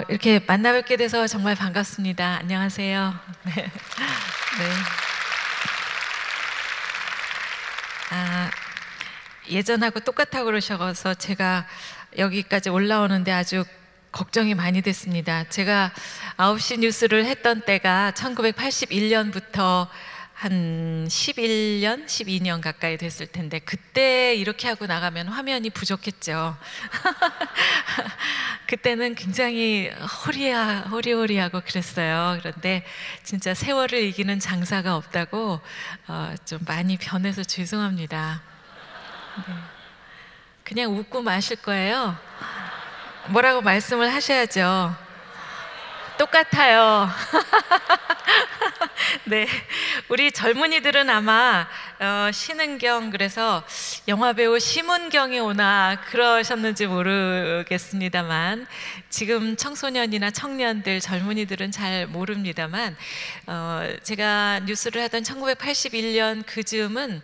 이렇게 만나 뵙게 돼서 정말 반갑습니다. 안녕하세요. 네. 네. 예전하고 똑같다고 그러셔서 제가 여기까지 올라오는데 아주 걱정이 많이 됐습니다. 제가 9시 뉴스를 했던 때가 1981년부터 한 11년, 12년 가까이 됐을 텐데 그때 이렇게 하고 나가면 화면이 부족했죠. 그때는 굉장히 호리호리하고 그랬어요. 그런데 진짜 세월을 이기는 장사가 없다고 좀 많이 변해서 죄송합니다. 네. 그냥 웃고 마실 거예요. 뭐라고 말씀을 하셔야죠. 똑같아요. 네, 우리 젊은이들은 아마 신은경, 그래서 영화배우 심은경이 오나 그러셨는지 모르겠습니다만 지금 청소년이나 청년들, 젊은이들은 잘 모릅니다만 제가 뉴스를 하던 1981년 그 즈음은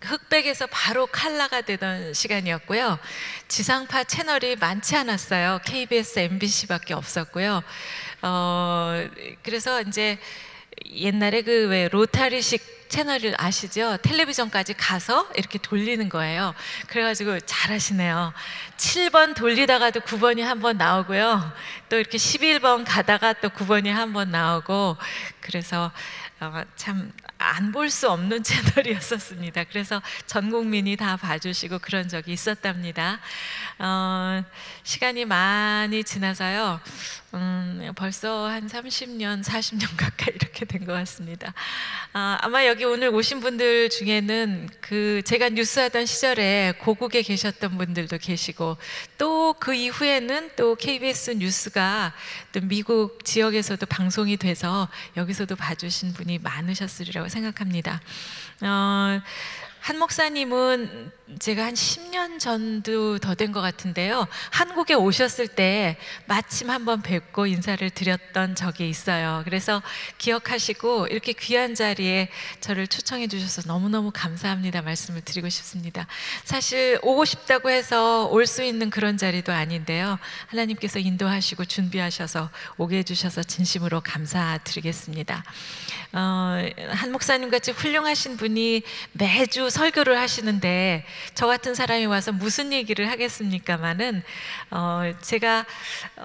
흑백에서 바로 칼라가 되던 시간이었고요. 지상파 채널이 많지 않았어요. KBS, MBC밖에 없었고요. 그래서 이제 옛날에 그 왜 로타리식 채널을 아시죠? 텔레비전까지 가서 이렇게 돌리는 거예요. 그래가지고 잘하시네요. 7번 돌리다가도 9번이 한 번 나오고요. 또 이렇게 11번 가다가 또 9번이 한 번 나오고, 그래서 참 안 볼 수 없는 채널이었었습니다. 그래서 전 국민이 다 봐주시고 그런 적이 있었답니다. 시간이 많이 지나서요. 벌써 한 30년, 40년 가까이 이렇게 된 것 같습니다. 아마 여기 오늘 오신 분들 중에는 제가 뉴스하던 시절에 고국에 계셨던 분들도 계시고, 또 그 이후에는 또 KBS 뉴스가 또 미국 지역에서도 방송이 돼서 여기서도 봐주신 분이 많으셨으리라고 생각합니다. 한 목사님은 제가 한 10년 전도 더 된 것 같은데요, 한국에 오셨을 때 마침 한번 뵙고 인사를 드렸던 적이 있어요. 그래서 기억하시고 이렇게 귀한 자리에 저를 초청해 주셔서 너무너무 감사합니다 말씀을 드리고 싶습니다. 사실 오고 싶다고 해서 올 수 있는 그런 자리도 아닌데요, 하나님께서 인도하시고 준비하셔서 오게 해주셔서 진심으로 감사드리겠습니다. 한 목사님 같이 훌륭하신 분이 매주 설교를 하시는데 저 같은 사람이 와서 무슨 얘기를 하겠습니까마는, 제가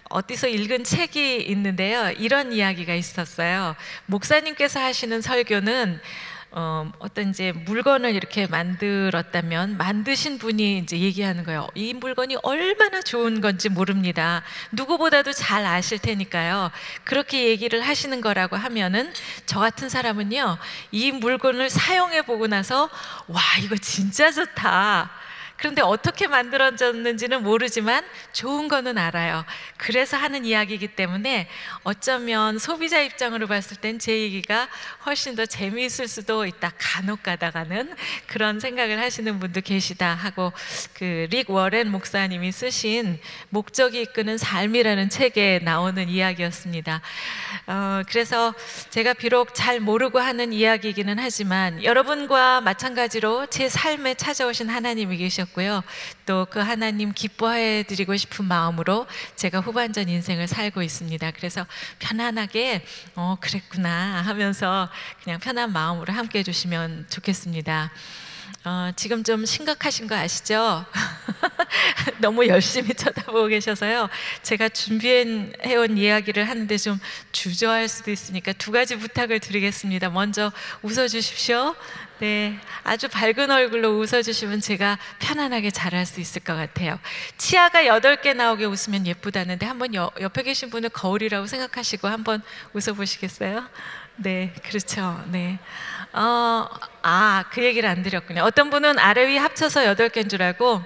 어디서 읽은 책이 있는데요, 이런 이야기가 있었어요. 목사님께서 하시는 설교는 어떤 이제 물건을 이렇게 만들었다면 만드신 분이 이제 얘기하는 거예요. 이 물건이 얼마나 좋은 건지 모릅니다. 누구보다도 잘 아실 테니까요. 그렇게 얘기를 하시는 거라고 하면은 저 같은 사람은요, 이 물건을 사용해 보고 나서 와, 이거 진짜 좋다. 그런데 어떻게 만들어졌는지는 모르지만 좋은 거는 알아요. 그래서 하는 이야기이기 때문에 어쩌면 소비자 입장으로 봤을 땐 제 얘기가 훨씬 더 재미있을 수도 있다, 간혹 가다가는 그런 생각을 하시는 분도 계시다 하고, 릭 워렌 목사님이 쓰신 목적이 이끄는 삶이라는 책에 나오는 이야기였습니다. 그래서 제가 비록 잘 모르고 하는 이야기이기는 하지만 여러분과 마찬가지로 제 삶에 찾아오신 하나님이 계셨고요, 또 그 하나님 기뻐해 드리고 싶은 마음으로 제가 후반전 인생을 살고 있습니다. 그래서 편안하게 그랬구나 하면서 그냥 편한 마음으로 함께 해주시면 좋겠습니다. 지금 좀 심각하신 거 아시죠? 너무 열심히 쳐다보고 계셔서요, 제가 준비해온 이야기를 하는데 좀 주저할 수도 있으니까 두 가지 부탁을 드리겠습니다. 먼저 웃어주십시오. 네, 아주 밝은 얼굴로 웃어주시면 제가 편안하게 잘할 수 있을 것 같아요. 치아가 8개 나오게 웃으면 예쁘다는데 한번 옆에 계신 분을 거울이라고 생각하시고 한번 웃어보시겠어요? 네, 그렇죠. 네. 그 얘기를 안 드렸군요. 어떤 분은 아래 위 합쳐서 8개인 줄 알고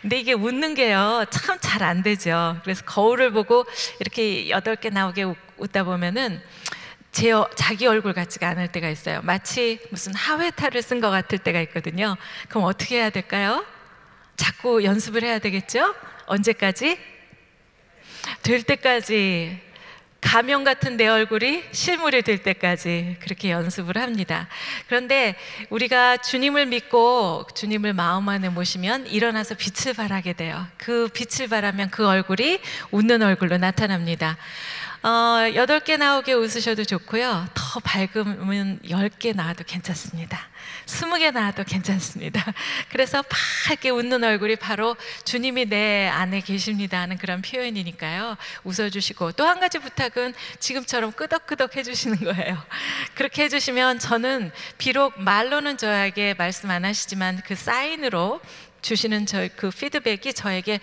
근데 이게 웃는 게요, 참 잘 안 되죠. 그래서 거울을 보고 이렇게 8개 나오게 웃다 보면은 자기 얼굴 같지가 않을 때가 있어요. 마치 무슨 하회탈을 쓴 것 같을 때가 있거든요. 그럼 어떻게 해야 될까요? 자꾸 연습을 해야 되겠죠? 언제까지? 될 때까지. 가면 같은 내 얼굴이 실물이 될 때까지 그렇게 연습을 합니다. 그런데 우리가 주님을 믿고 주님을 마음 안에 모시면 일어나서 빛을 발하게 돼요. 그 빛을 발하면 그 얼굴이 웃는 얼굴로 나타납니다. 8개 나오게 웃으셔도 좋고요. 더 밝으면 10개 나와도 괜찮습니다. 20개 나와도 괜찮습니다. 그래서 밝게 웃는 얼굴이 바로 주님이 내 안에 계십니다 하는 그런 표현이니까요. 웃어주시고, 또 한 가지 부탁은 지금처럼 끄덕끄덕 해주시는 거예요. 그렇게 해주시면 저는 비록 말로는 저에게 말씀 안 하시지만 그 사인으로 주시는 그 피드백이 저에게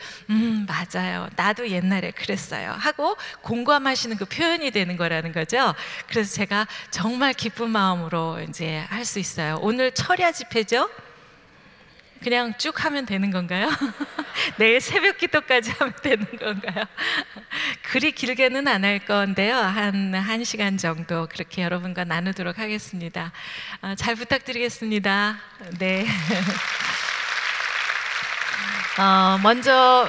맞아요, 나도 옛날에 그랬어요 하고 공감하시는 그 표현이 되는 거라는 거죠. 그래서 제가 정말 기쁜 마음으로 이제 할 수 있어요. 오늘 철야 집회죠? 그냥 쭉 하면 되는 건가요? 내일 새벽 기도까지 하면 되는 건가요? 그리 길게는 안 할 건데요, 한 1시간 정도 그렇게 여러분과 나누도록 하겠습니다. 잘 부탁드리겠습니다. 네. 먼저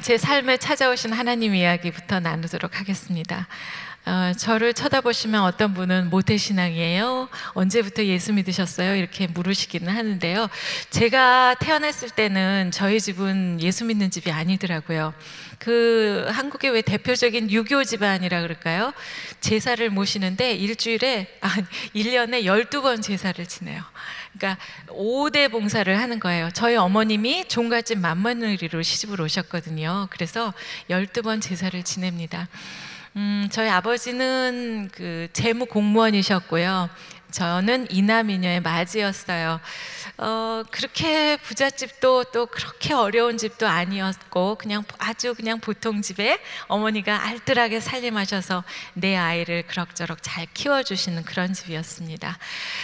제 삶에 찾아오신 하나님 이야기부터 나누도록 하겠습니다. 저를 쳐다보시면 어떤 분은 모태신앙이에요? 언제부터 예수 믿으셨어요? 이렇게 물으시기는 하는데요. 제가 태어났을 때는 저희 집은 예수 믿는 집이 아니더라고요. 그 한국의 왜 대표적인 유교 집안이라 그럴까요? 제사를 모시는데 1년에 12번 제사를 지내요. 그러니까 5대 봉사를 하는 거예요. 저희 어머님이 종갓집 맏며느리로 시집을 오셨거든요. 그래서 12번 제사를 지냅니다. 저희 아버지는 그 재무 공무원이셨고요. 저는 이남이녀의 맞이였어요. 그렇게 부잣집도 또 그렇게 어려운 집도 아니었고 그냥 아주 그냥 보통 집에 어머니가 알뜰하게 살림하셔서 내 아이를 그럭저럭 잘 키워주시는 그런 집이었습니다.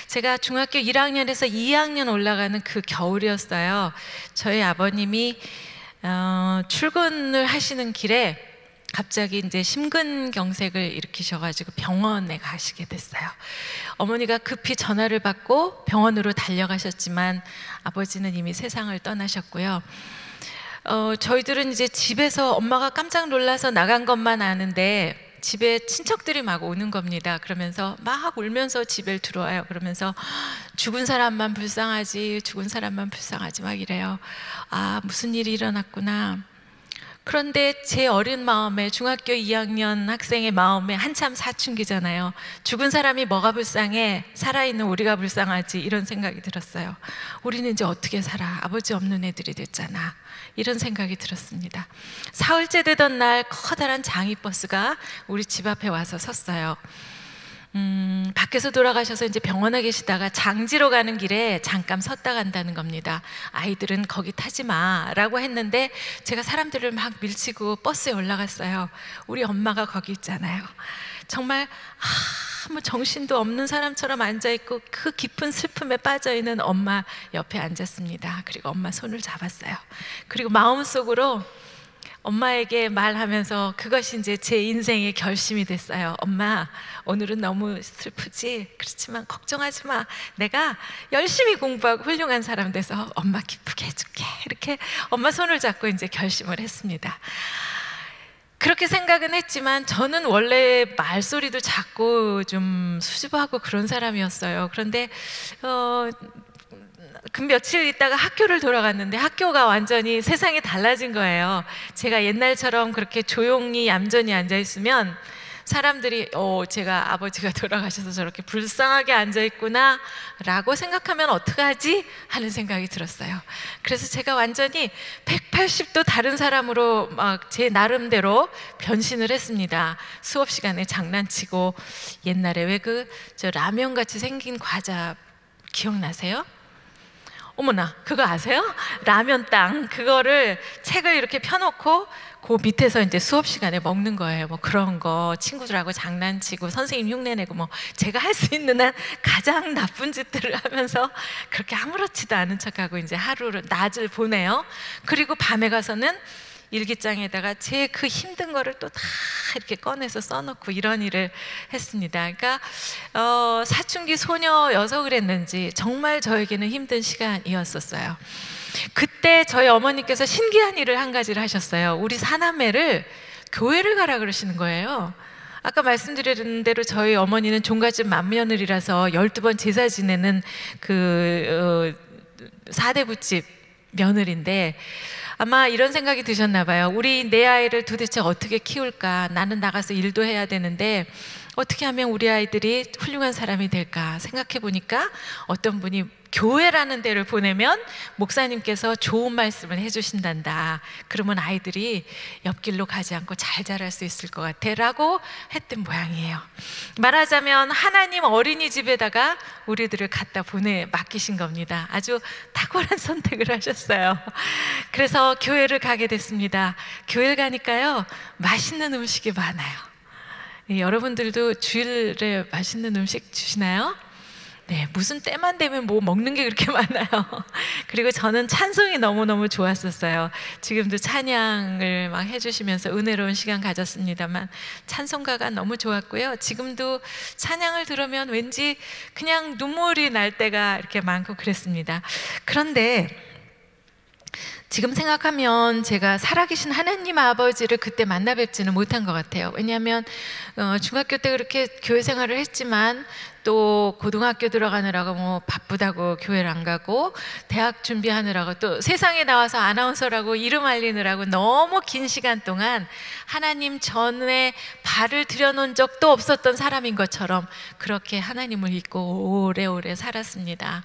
제가 중학교 1학년에서 2학년 올라가는 그 겨울이었어요. 저희 아버님이 출근을 하시는 길에 갑자기 이제 심근경색을 일으키셔가지고 병원에 가시게 됐어요. 어머니가 급히 전화를 받고 병원으로 달려가셨지만 아버지는 이미 세상을 떠나셨고요. 저희들은 이제 집에서 엄마가 깜짝 놀라서 나간 것만 아는데 집에 친척들이 막 오는 겁니다. 그러면서 막 울면서 집에 들어와요. 그러면서 죽은 사람만 불쌍하지, 죽은 사람만 불쌍하지 막 이래요. 아, 무슨 일이 일어났구나. 그런데 제 어린 마음에, 중학교 2학년 학생의 마음에 한참 사춘기잖아요. 죽은 사람이 뭐가 불쌍해, 살아있는 우리가 불쌍하지, 이런 생각이 들었어요. 우리는 이제 어떻게 살아, 아버지 없는 애들이 됐잖아, 이런 생각이 들었습니다. 사흘째 되던 날 커다란 장이버스가 우리 집 앞에 와서 섰어요. 밖에서 돌아가셔서 이제 병원에 계시다가 장지로 가는 길에 잠깐 섰다 간다는 겁니다. 아이들은 거기 타지 마라고 했는데 제가 사람들을 막 밀치고 버스에 올라갔어요. 우리 엄마가 거기 있잖아요. 정말 아무 정신도 없는 사람처럼 앉아있고 그 깊은 슬픔에 빠져있는 엄마 옆에 앉았습니다. 그리고 엄마 손을 잡았어요. 그리고 마음속으로 엄마에게 말하면서 그것이 이제 제 인생의 결심이 됐어요. 엄마, 오늘은 너무 슬프지? 그렇지만 걱정하지 마. 내가 열심히 공부하고 훌륭한 사람 돼서 엄마 기쁘게 해줄게. 이렇게 엄마 손을 잡고 이제 결심을 했습니다. 그렇게 생각은 했지만 저는 원래 말소리도 작고 좀 수줍어하고 그런 사람이었어요. 그런데 그 며칠 있다가 학교를 돌아갔는데 학교가 완전히 세상이 달라진 거예요. 제가 옛날처럼 그렇게 조용히 얌전히 앉아있으면 사람들이 제가 아버지가 돌아가셔서 저렇게 불쌍하게 앉아있구나 라고 생각하면 어떡하지? 하는 생각이 들었어요. 그래서 제가 완전히 180도 다른 사람으로 막 제 나름대로 변신을 했습니다. 수업 시간에 장난치고, 옛날에 왜 저 라면같이 생긴 과자 기억나세요? 어머나, 그거 아세요? 라면 땅, 그거를 책을 이렇게 펴놓고 그 밑에서 이제 수업 시간에 먹는 거예요. 뭐 그런 거 친구들하고 장난치고 선생님 흉내내고, 뭐 제가 할 수 있는 한 가장 나쁜 짓들을 하면서 그렇게 아무렇지도 않은 척하고 이제 하루를, 낮을 보내요. 그리고 밤에 가서는 일기장에다가 제 그 힘든 거를 또 다 이렇게 꺼내서 써놓고 이런 일을 했습니다. 그러니까 사춘기 소녀여서 그랬는지 정말 저에게는 힘든 시간이었었어요. 그때 저희 어머니께서 신기한 일을 한 가지를 하셨어요. 우리 사남매를 교회를 가라 그러시는 거예요. 아까 말씀드린 대로 저희 어머니는 종갓집 맏며느리라서 12번 제사 지내는 그 4대 부집 며느리인데, 아마 이런 생각이 드셨나 봐요. 내 아이를 도대체 어떻게 키울까? 나는 나가서 일도 해야 되는데 어떻게 하면 우리 아이들이 훌륭한 사람이 될까 생각해 보니까 어떤 분이 교회라는 데를 보내면 목사님께서 좋은 말씀을 해주신단다. 그러면 아이들이 옆길로 가지 않고 잘 자랄 수 있을 것 같아 라고 했던 모양이에요. 말하자면 하나님 어린이집에다가 우리들을 갖다 맡기신 겁니다. 아주 탁월한 선택을 하셨어요. 그래서 교회를 가게 됐습니다. 교회를 가니까요, 맛있는 음식이 많아요. 여러분들도 주일에 맛있는 음식 주시나요? 네, 무슨 때만 되면 뭐 먹는 게 그렇게 많아요. 그리고 저는 찬송이 너무너무 좋았었어요. 지금도 찬양을 막 해주시면서 은혜로운 시간 가졌습니다만 찬송가가 너무 좋았고요. 지금도 찬양을 들으면 왠지 그냥 눈물이 날 때가 이렇게 많고 그랬습니다. 그런데 지금 생각하면 제가 살아계신 하나님 아버지를 그때 만나 뵙지는 못한 것 같아요. 왜냐하면 중학교 때 그렇게 교회 생활을 했지만 또 고등학교 들어가느라고 뭐 바쁘다고 교회를 안 가고, 대학 준비하느라고 또 세상에 나와서 아나운서라고 이름 알리느라고 너무 긴 시간 동안 하나님 전에 발을 들여놓은 적도 없었던 사람인 것처럼 그렇게 하나님을 잊고 오래오래 살았습니다.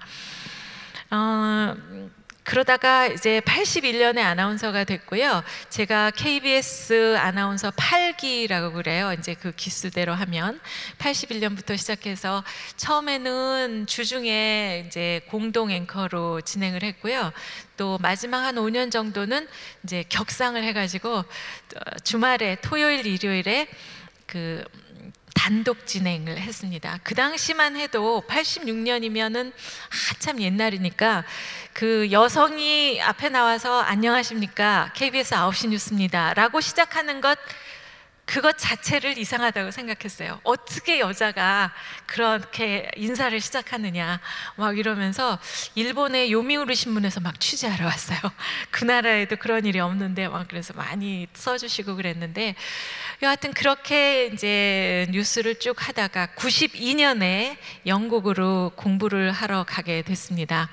그러다가 이제 81년에 아나운서가 됐고요. 제가 KBS 아나운서 8기라고 그래요. 이제 그 기수대로 하면 81년부터 시작해서 처음에는 주중에 이제 공동 앵커로 진행을 했고요. 또 마지막 한 5년 정도는 이제 격상을 해가지고 주말에 토요일, 일요일에 그 단독 진행을 했습니다. 그 당시만 해도 86년이면은 한참 옛날이니까 그 여성이 앞에 나와서 안녕하십니까, KBS 9시 뉴스입니다 라고 시작하는 그것 자체를 이상하다고 생각했어요. 어떻게 여자가 그렇게 인사를 시작하느냐 막 이러면서 일본의 요미우리 신문에서 막 취재하러 왔어요. 그 나라에도 그런 일이 없는데 막 그래서 많이 써주시고 그랬는데, 여하튼 그렇게 이제 뉴스를 쭉 하다가 92년에 영국으로 공부를 하러 가게 됐습니다.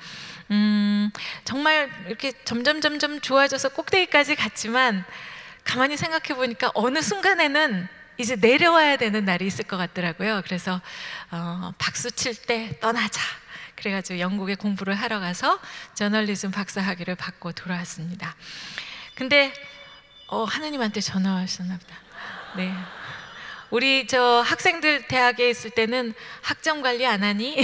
정말 이렇게 점점 좋아져서 꼭대기까지 갔지만 가만히 생각해 보니까 어느 순간에는 이제 내려와야 되는 날이 있을 것 같더라고요. 그래서 박수 칠 때 떠나자 그래가지고 영국에 공부를 하러 가서 저널리즘 박사학위를 받고 돌아왔습니다. 근데 하나님한테 전화 왔었나 보다. 네. 우리 저 학생들 대학에 있을 때는 학점 관리 안 하니?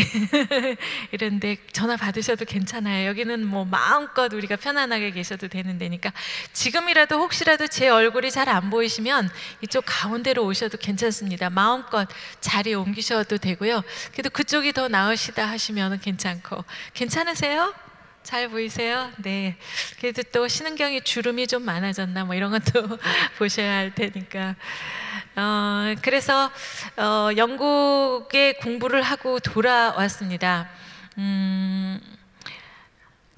이런데 전화 받으셔도 괜찮아요. 여기는 뭐 마음껏 우리가 편안하게 계셔도 되는 데니까 지금이라도 혹시라도 제 얼굴이 잘 안 보이시면 이쪽 가운데로 오셔도 괜찮습니다. 마음껏 자리 옮기셔도 되고요. 그래도 그쪽이 더 나으시다 하시면 괜찮고. 괜찮으세요? 잘 보이세요? 네. 그래도 또 신은경이 주름이 좀 많아졌나 뭐 이런 것도 보셔야 할 테니까. 그래서 영국에 공부를 하고 돌아왔습니다.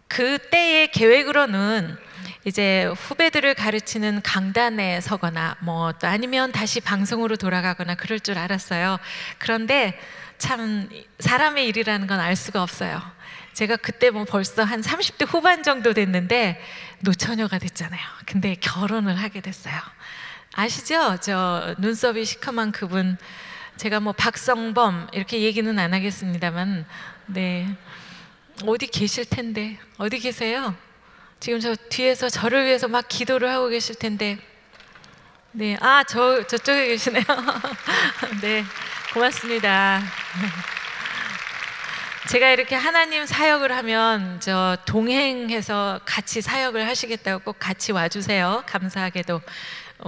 그때의 계획으로는 이제 후배들을 가르치는 강단에 서거나 뭐 또 아니면 다시 방송으로 돌아가거나 그럴 줄 알았어요. 그런데 참 사람의 일이라는 건 알 수가 없어요. 제가 그때 뭐 벌써 한 30대 후반 정도 됐는데 노처녀가 됐잖아요. 근데 결혼을 하게 됐어요. 아시죠? 저 눈썹이 시커먼 그분, 제가 뭐 박성범 이렇게 얘기는 안 하겠습니다만, 네, 어디 계실 텐데. 어디 계세요? 지금 저 뒤에서 저를 위해서 막 기도를 하고 계실 텐데. 네, 저쪽에 계시네요. 네, 고맙습니다. 제가 이렇게 하나님 사역을 하면 저 동행해서 같이 사역을 하시겠다고 꼭 같이 와주세요. 감사하게도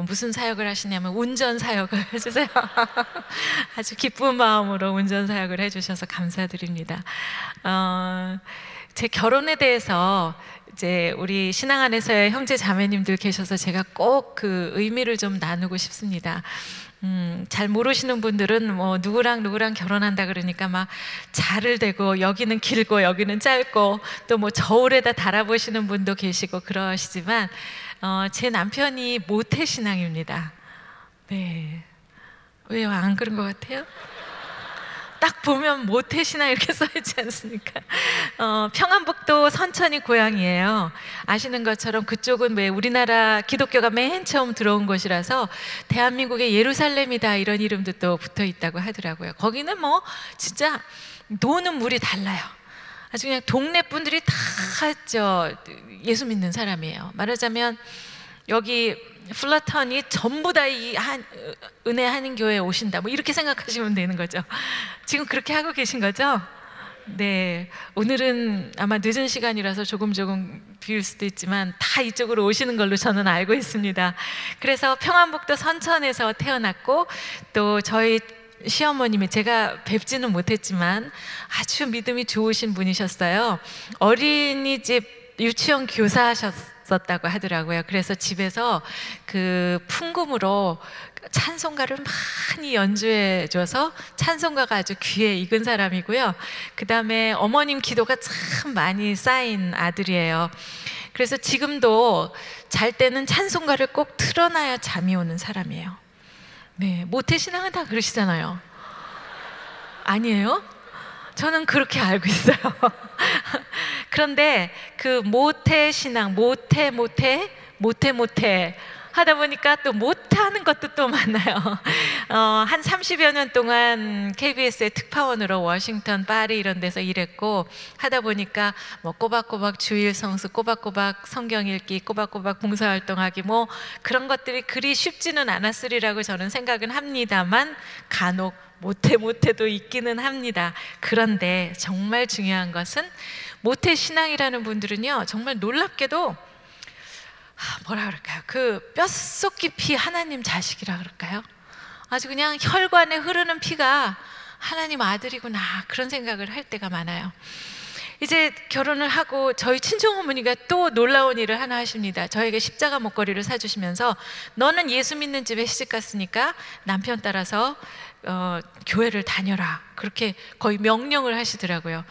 무슨 사역을 하시냐면 운전 사역을 해주세요. 아주 기쁜 마음으로 운전 사역을 해주셔서 감사드립니다. 제 결혼에 대해서 이제 우리 신앙 안에서의 형제 자매님들 계셔서 제가 꼭 그 의미를 좀 나누고 싶습니다. 잘 모르시는 분들은 뭐 누구랑 결혼한다 그러니까 막 잘을 대고 여기는 길고 여기는 짧고 또 뭐 저울에다 달아보시는 분도 계시고 그러시지만 제 남편이 모태신앙입니다. 네. 왜요? 안 그런 것 같아요? 딱 보면 모태신앙 이렇게 써있지 않습니까? 평안북도 선천이 고향이에요. 아시는 것처럼 그쪽은 왜 우리나라 기독교가 맨 처음 들어온 곳이라서 대한민국의 예루살렘이다 이런 이름도 또 붙어 있다고 하더라고요. 거기는 뭐 진짜 노는 물이 달라요. 아주 그냥 동네 분들이 다 예수 믿는 사람이에요. 말하자면 여기 플라톤이 전부 다 이 은혜 한인교회에 오신다 뭐 이렇게 생각하시면 되는 거죠. 지금 그렇게 하고 계신 거죠? 네, 오늘은 아마 늦은 시간이라서 조금 비울 수도 있지만 다 이쪽으로 오시는 걸로 저는 알고 있습니다. 그래서 평안북도 선천에서 태어났고 또 저희 시어머님이 제가 뵙지는 못했지만 아주 믿음이 좋으신 분이셨어요. 어린이집 유치원 교사하셨었다고 하더라고요. 그래서 집에서 그 풍금으로 찬송가를 많이 연주해줘서 찬송가가 아주 귀에 익은 사람이고요. 그 다음에 어머님 기도가 참 많이 쌓인 아들이에요. 그래서 지금도 잘 때는 찬송가를 꼭 틀어놔야 잠이 오는 사람이에요. 네, 모태신앙은 다 그러시잖아요. 아니에요? 저는 그렇게 알고 있어요. 그런데 그 모태신앙, 모태 하다 보니까 또 못하는 것도 또 많아요. 한 30여 년 동안 KBS의 특파원으로 워싱턴, 파리 이런 데서 일했고 하다 보니까 뭐 꼬박꼬박 주일 성수, 꼬박꼬박 성경 읽기, 꼬박꼬박 봉사활동하기 뭐 그런 것들이 그리 쉽지는 않았으리라고 저는 생각은 합니다만 간혹 모태도 있기는 합니다. 그런데 정말 중요한 것은 모태신앙이라는 분들은요 정말 놀랍게도 뭐라 그럴까요? 그 뼛속 깊이 하나님 자식이라 그럴까요? 아주 그냥 혈관에 흐르는 피가 하나님 아들이구나 그런 생각을 할 때가 많아요. 이제 결혼을 하고 저희 친정어머니가 또 놀라운 일을 하나 하십니다. 저에게 십자가 목걸이를 사주시면서 너는 예수 믿는 집에 시집갔으니까 남편 따라서 교회를 다녀라 그렇게 거의 명령을 하시더라고요.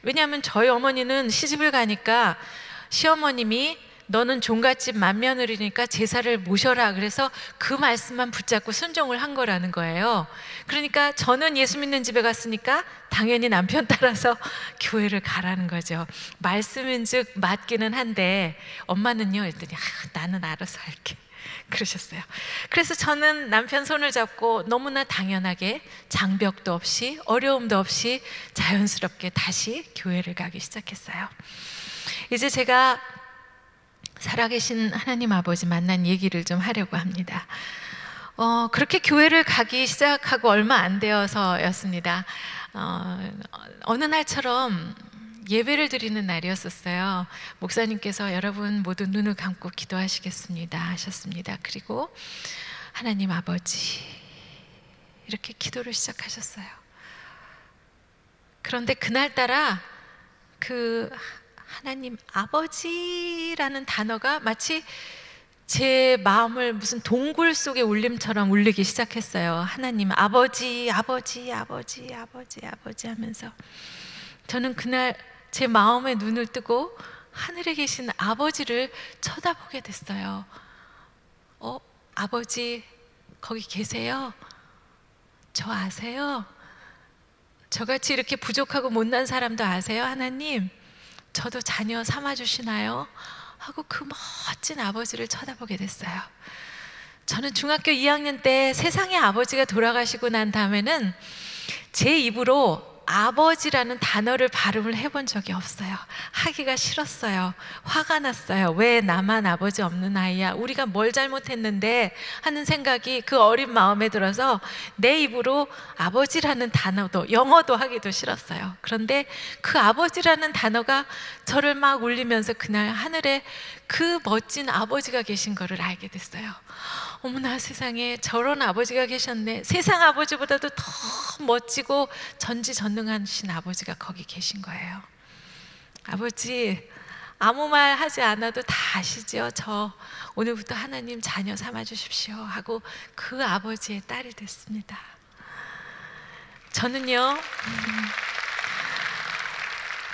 왜냐하면 저희 어머니는 시집을 가니까 시어머님이 너는 종갓집 맏며느리니까 제사를 모셔라 그래서 그 말씀만 붙잡고 순종을 한 거라는 거예요. 그러니까 저는 예수 믿는 집에 갔으니까 당연히 남편 따라서 교회를 가라는 거죠. 말씀인즉 맞기는 한데 엄마는요 했더니 나는 알아서 할게 그러셨어요. 그래서 저는 남편 손을 잡고 너무나 당연하게 장벽도 없이 어려움도 없이 자연스럽게 다시 교회를 가기 시작했어요. 이제 제가 살아계신 하나님 아버지 만난 얘기를 좀 하려고 합니다. 그렇게 교회를 가기 시작하고 얼마 안 되어서였습니다. 어느 날처럼 예배를 드리는 날이었었어요. 목사님께서 여러분 모두 눈을 감고 기도하시겠습니다 하셨습니다. 그리고 하나님 아버지 이렇게 기도를 시작하셨어요. 그런데 그날따라 그 하나님 아버지라는 단어가 마치 제 마음을 무슨 동굴 속의 울림처럼 울리기 시작했어요. 하나님 아버지 하면서 저는 그날 제 마음의 눈을 뜨고 하늘에 계신 아버지를 쳐다보게 됐어요. 아버지 거기 계세요? 저 아세요? 저같이 이렇게 부족하고 못난 사람도 아세요? 하나님 저도 자녀 삼아주시나요? 하고 그 멋진 아버지를 쳐다보게 됐어요. 저는 중학교 2학년 때 세상에 아버지가 돌아가시고 난 다음에는 제 입으로 아버지라는 단어를 발음을 해본 적이 없어요. 하기가 싫었어요. 화가 났어요. 왜 나만 아버지 없는 아이야? 우리가 뭘 잘못했는데 하는 생각이 그 어린 마음에 들어서 내 입으로 아버지라는 단어도 영어도 하기도 싫었어요. 그런데 그 아버지라는 단어가 저를 막 울리면서 그날 하늘에 그 멋진 아버지가 계신 거를 알게 됐어요. 어머나 세상에 저런 아버지가 계셨네. 세상 아버지보다도 더 멋지고 전지전능하신 아버지가 거기 계신 거예요. 아버지 아무 말 하지 않아도 다 아시죠? 저 오늘부터 하나님 자녀 삼아 주십시오 하고 그 아버지의 딸이 됐습니다. 저는요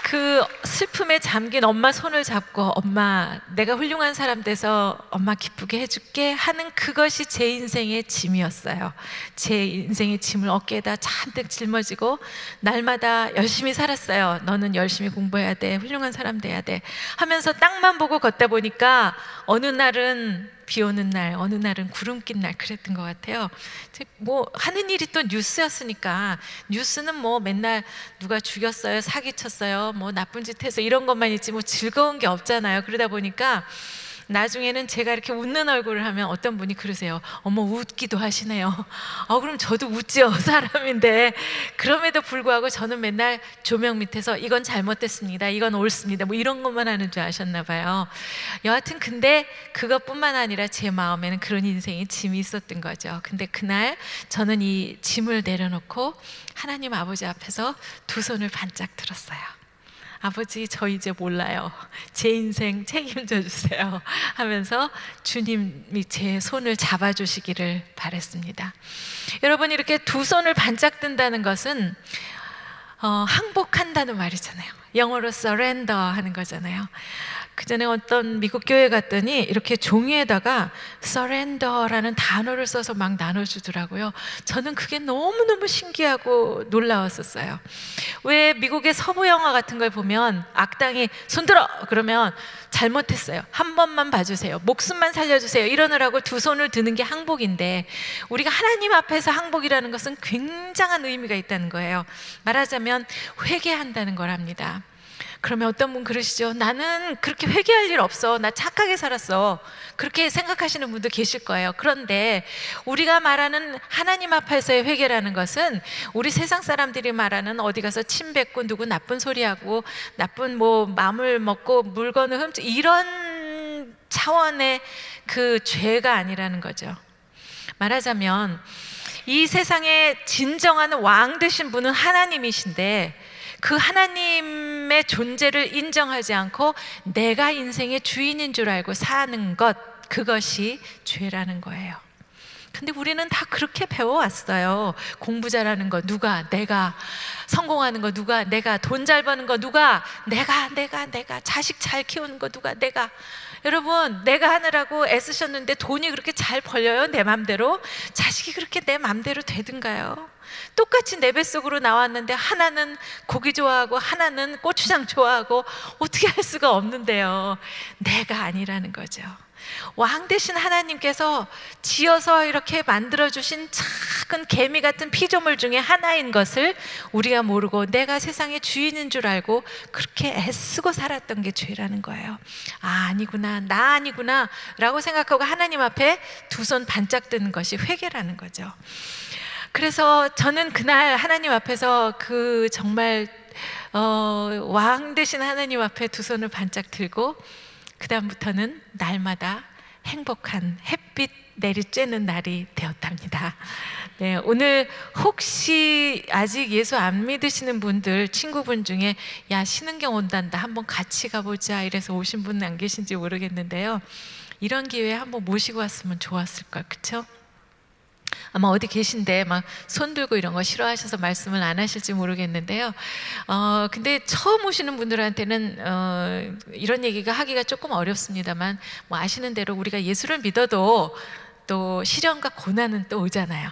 그 슬픔에 잠긴 엄마 손을 잡고 엄마 내가 훌륭한 사람 돼서 엄마 기쁘게 해줄게 하는 그것이 제 인생의 짐이었어요. 제 인생의 짐을 어깨에다 잔뜩 짊어지고 날마다 열심히 살았어요. 너는 열심히 공부해야 돼, 훌륭한 사람 돼야 돼 하면서 땅만 보고 걷다 보니까 어느 날은 비 오는 날, 어느 날은 구름 낀 날 그랬던 것 같아요. 뭐 하는 일이 또 뉴스였으니까 뉴스는 뭐 맨날 누가 죽였어요, 사기쳤어요, 뭐 나쁜 짓 해서 이런 것만 있지 뭐 즐거운 게 없잖아요. 그러다 보니까 나중에는 제가 이렇게 웃는 얼굴을 하면 어떤 분이 그러세요. 어머 웃기도 하시네요. 그럼 저도 웃죠, 사람인데. 그럼에도 불구하고 저는 맨날 조명 밑에서 이건 잘못됐습니다, 이건 옳습니다, 뭐 이런 것만 하는 줄 아셨나 봐요. 여하튼 근데 그것뿐만 아니라 제 마음에는 그런 인생의 짐이 있었던 거죠. 근데 그날 저는 이 짐을 내려놓고 하나님 아버지 앞에서 두 손을 반짝 들었어요. 아버지 저 이제 몰라요, 제 인생 책임져 주세요 하면서 주님이 제 손을 잡아주시기를 바랬습니다. 여러분, 이렇게 두 손을 반짝 든다는 것은 항복한다는 말이잖아요. 영어로 surrender 하는 거잖아요. 그 전에 어떤 미국 교회 갔더니 이렇게 종이에다가 surrender라는 단어를 써서 막 나눠주더라고요. 저는 그게 너무너무 신기하고 놀라웠었어요. 왜 미국의 서부 영화 같은 걸 보면 악당이 손들어! 그러면 잘못했어요, 한 번만 봐주세요, 목숨만 살려주세요 이러느라고 두 손을 드는 게 항복인데, 우리가 하나님 앞에서 항복이라는 것은 굉장한 의미가 있다는 거예요. 말하자면 회개한다는 거랍니다. 그러면 어떤 분 그러시죠. 나는 그렇게 회개할 일 없어, 나 착하게 살았어, 그렇게 생각하시는 분도 계실 거예요. 그런데 우리가 말하는 하나님 앞에서의 회개라는 것은 우리 세상 사람들이 말하는 어디 가서 침 뱉고 누구 나쁜 소리하고 나쁜 뭐 마음을 먹고 물건을 훔쳐 이런 차원의 그 죄가 아니라는 거죠. 말하자면 이 세상에 진정한 왕 되신 분은 하나님이신데, 그 하나님의 존재를 인정하지 않고 내가 인생의 주인인 줄 알고 사는 것, 그것이 죄라는 거예요. 근데 우리는 다 그렇게 배워왔어요. 공부 잘하는 거 누가? 내가. 성공하는 거 누가? 내가. 돈 잘 버는 거 누가? 내가. 자식 잘 키우는 거 누가? 내가. 여러분, 내가 하느라고 애쓰셨는데 돈이 그렇게 잘 벌려요? 내 맘대로? 자식이 그렇게 내 맘대로 되든가요? 똑같이 내 뱃속으로 나왔는데 하나는 고기 좋아하고 하나는 고추장 좋아하고 어떻게 할 수가 없는데요. 내가 아니라는 거죠. 왕 되신 하나님께서 지어서 이렇게 만들어주신 작은 개미 같은 피조물 중에 하나인 것을 우리가 모르고 내가 세상의 주인인 줄 알고 그렇게 애쓰고 살았던 게 죄라는 거예요. 아니구나, 나 아니구나 라고 생각하고 하나님 앞에 두 손 반짝 드는 것이 회개라는 거죠. 그래서 저는 그날 하나님 앞에서 그 정말 왕 되신 하나님 앞에 두 손을 반짝 들고 그 다음부터는 날마다 행복한 햇빛 내리쬐는 날이 되었답니다. 네, 오늘 혹시 아직 예수 안 믿으시는 분들, 친구분 중에 야 신은경 온단다, 한번 같이 가보자 이래서 오신 분은 안 계신지 모르겠는데요, 이런 기회에 한번 모시고 왔으면 좋았을 걸, 그쵸? 아마 어디 계신데 막 손 들고 이런 거 싫어하셔서 말씀을 안 하실지 모르겠는데요. 근데 처음 오시는 분들한테는 이런 얘기가 하기가 조금 어렵습니다만, 뭐 아시는 대로 우리가 예수를 믿어도 또 시련과 고난은 또 오잖아요.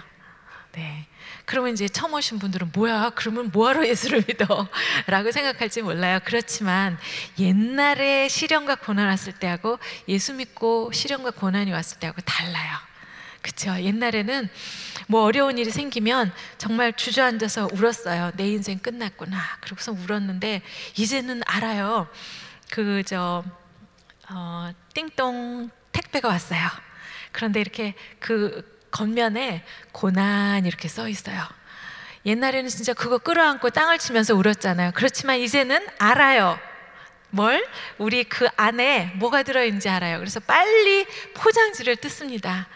네. 그러면 이제 처음 오신 분들은 뭐야, 그러면 뭐하러 예수를 믿어? 라고 생각할지 몰라요. 그렇지만 옛날에 시련과 고난 왔을 때하고 예수 믿고 시련과 고난이 왔을 때하고 달라요. 그쵸? 옛날에는 뭐 어려운 일이 생기면 정말 주저앉아서 울었어요. 내 인생 끝났구나. 그러고서 울었는데 이제는 알아요. 띵동 택배가 왔어요. 그런데 이렇게 그 겉면에 고난 이렇게 써 있어요. 옛날에는 진짜 그거 끌어안고 땅을 치면서 울었잖아요. 그렇지만 이제는 알아요. 뭘? 우리 그 안에 뭐가 들어있는지 알아요. 그래서 빨리 포장지를 뜯습니다.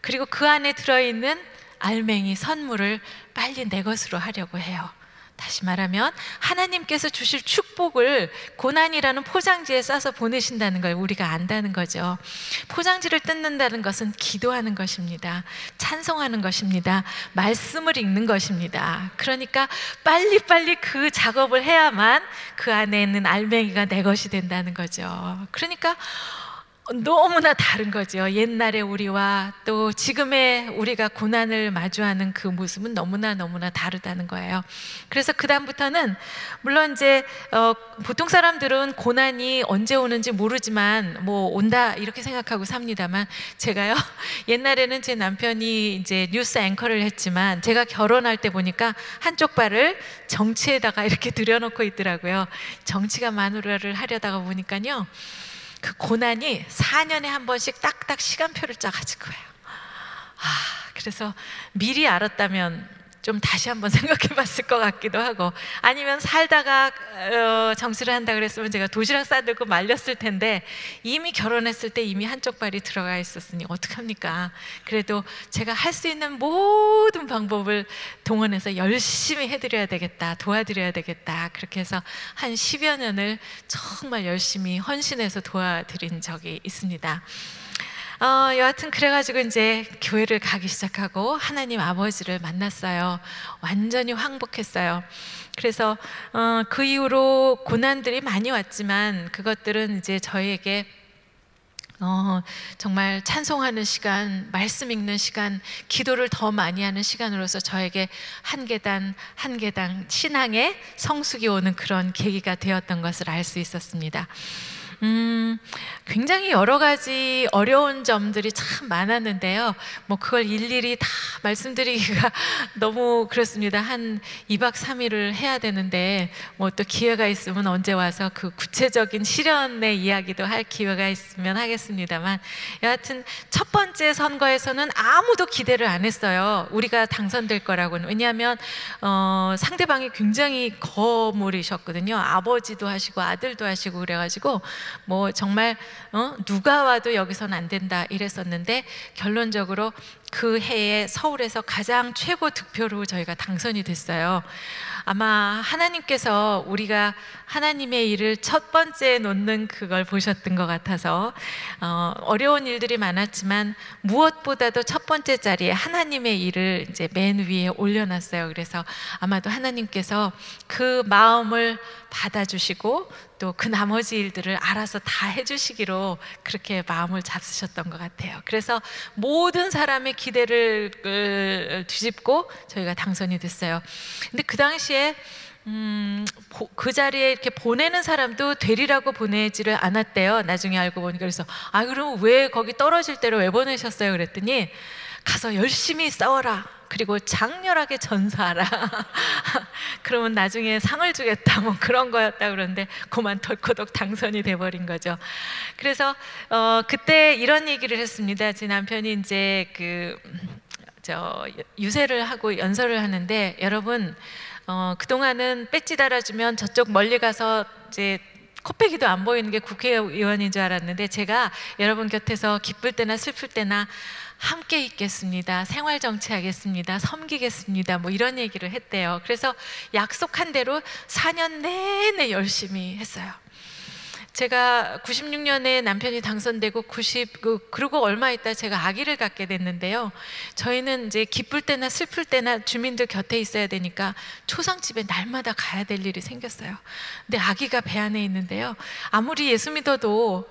그리고 그 안에 들어있는 알맹이 선물을 빨리 내 것으로 하려고 해요. 다시 말하면 하나님께서 주실 축복을 고난이라는 포장지에 싸서 보내신다는 걸 우리가 안다는 거죠. 포장지를 뜯는다는 것은 기도하는 것입니다. 찬송하는 것입니다. 말씀을 읽는 것입니다. 그러니까 빨리빨리 그 작업을 해야만 그 안에 있는 알맹이가 내 것이 된다는 거죠. 그러니까 너무나 다른 거죠. 옛날의 우리와 또 지금의 우리가 고난을 마주하는 그 모습은 너무나 다르다는 거예요. 그래서 그 다음부터는 물론 이제 보통 사람들은 고난이 언제 오는지 모르지만 뭐 온다 이렇게 생각하고 삽니다만, 제가요 옛날에는 제 남편이 이제 뉴스 앵커를 했지만 제가 결혼할 때 보니까 한쪽 발을 정치에다가 이렇게 들여놓고 있더라고요. 정치가 마누라를 하려다가 보니까요, 그 고난이 4년에 한 번씩 딱딱 시간표를 짜가지고 해요. 그래서 미리 알았다면 좀 다시 한번 생각해 봤을 것 같기도 하고, 아니면 살다가 정치를 한다 그랬으면 제가 도시락 싸들고 말렸을 텐데, 이미 결혼했을 때 이미 한쪽 발이 들어가 있었으니 어떡합니까? 그래도 제가 할 수 있는 모든 방법을 동원해서 열심히 해드려야 되겠다, 도와드려야 되겠다, 그렇게 해서 한 10여 년을 정말 열심히 헌신해서 도와드린 적이 있습니다. 여하튼 그래가지고 이제 교회를 가기 시작하고 하나님 아버지를 만났어요. 완전히 황복했어요. 그래서 그 이후로 고난들이 많이 왔지만 그것들은 이제 저에게 정말 찬송하는 시간, 말씀 읽는 시간, 기도를 더 많이 하는 시간으로서 저에게 한 계단 한 계단 신앙의 성숙이 오는 그런 계기가 되었던 것을 알 수 있었습니다. 굉장히 여러 가지 어려운 점들이 참 많았는데요. 뭐 그걸 일일이 다 말씀드리기가 너무 그렇습니다. 한 2박 3일을 해야 되는데 뭐 또 기회가 있으면 언제 와서 그 구체적인 실현의 이야기도 할 기회가 있으면 하겠습니다만, 여하튼 첫 번째 선거에서는 아무도 기대를 안 했어요. 우리가 당선될 거라고는. 왜냐하면 상대방이 굉장히 거물이셨거든요. 아버지도 하시고 아들도 하시고 그래가지고 뭐 정말 누가 와도 여기서는 안 된다 이랬었는데, 결론적으로 그 해에 서울에서 가장 최고 득표로 저희가 당선이 됐어요. 아마 하나님께서 우리가 하나님의 일을 첫 번째 놓는 그걸 보셨던 것 같아서 어려운 일들이 많았지만 무엇보다도 첫 번째 자리에 하나님의 일을 이제 맨 위에 올려놨어요. 그래서 아마도 하나님께서 그 마음을 받아주시고 또 그 나머지 일들을 알아서 다 해주시기로 그렇게 마음을 잡수셨던 것 같아요. 그래서 모든 사람의 기대를 뒤집고 저희가 당선이 됐어요. 근데 그 당시에 그 자리에 이렇게 보내는 사람도 되리라고 보내지를 않았대요. 나중에 알고 보니까. 그래서 그럼 왜 거기 떨어질 대로 왜 보내셨어요? 그랬더니 가서 열심히 싸워라, 그리고 장렬하게 전사하라 그러면 나중에 상을 주겠다, 뭐 그런 거였다 그러는데 그만 덜커덕 당선이 돼버린 거죠. 그래서 그때 이런 얘기를 했습니다. 제 남편이 이제 유세를 하고 연설을 하는데, 여러분 그동안은 배지 달아주면 저쪽 멀리 가서 이제 코빼기도 안 보이는 게 국회의원인 줄 알았는데, 제가 여러분 곁에서 기쁠 때나 슬플 때나 함께 있겠습니다, 생활 정치하겠습니다, 섬기겠습니다, 뭐 이런 얘기를 했대요. 그래서 약속한 대로 4년 내내 열심히 했어요. 제가 96년에 남편이 당선되고 그리고 얼마 있다 제가 아기를 갖게 됐는데요. 저희는 이제 기쁠 때나 슬플 때나 주민들 곁에 있어야 되니까 초상집에 날마다 가야 될 일이 생겼어요. 근데 아기가 배 안에 있는데요, 아무리 예수 믿어도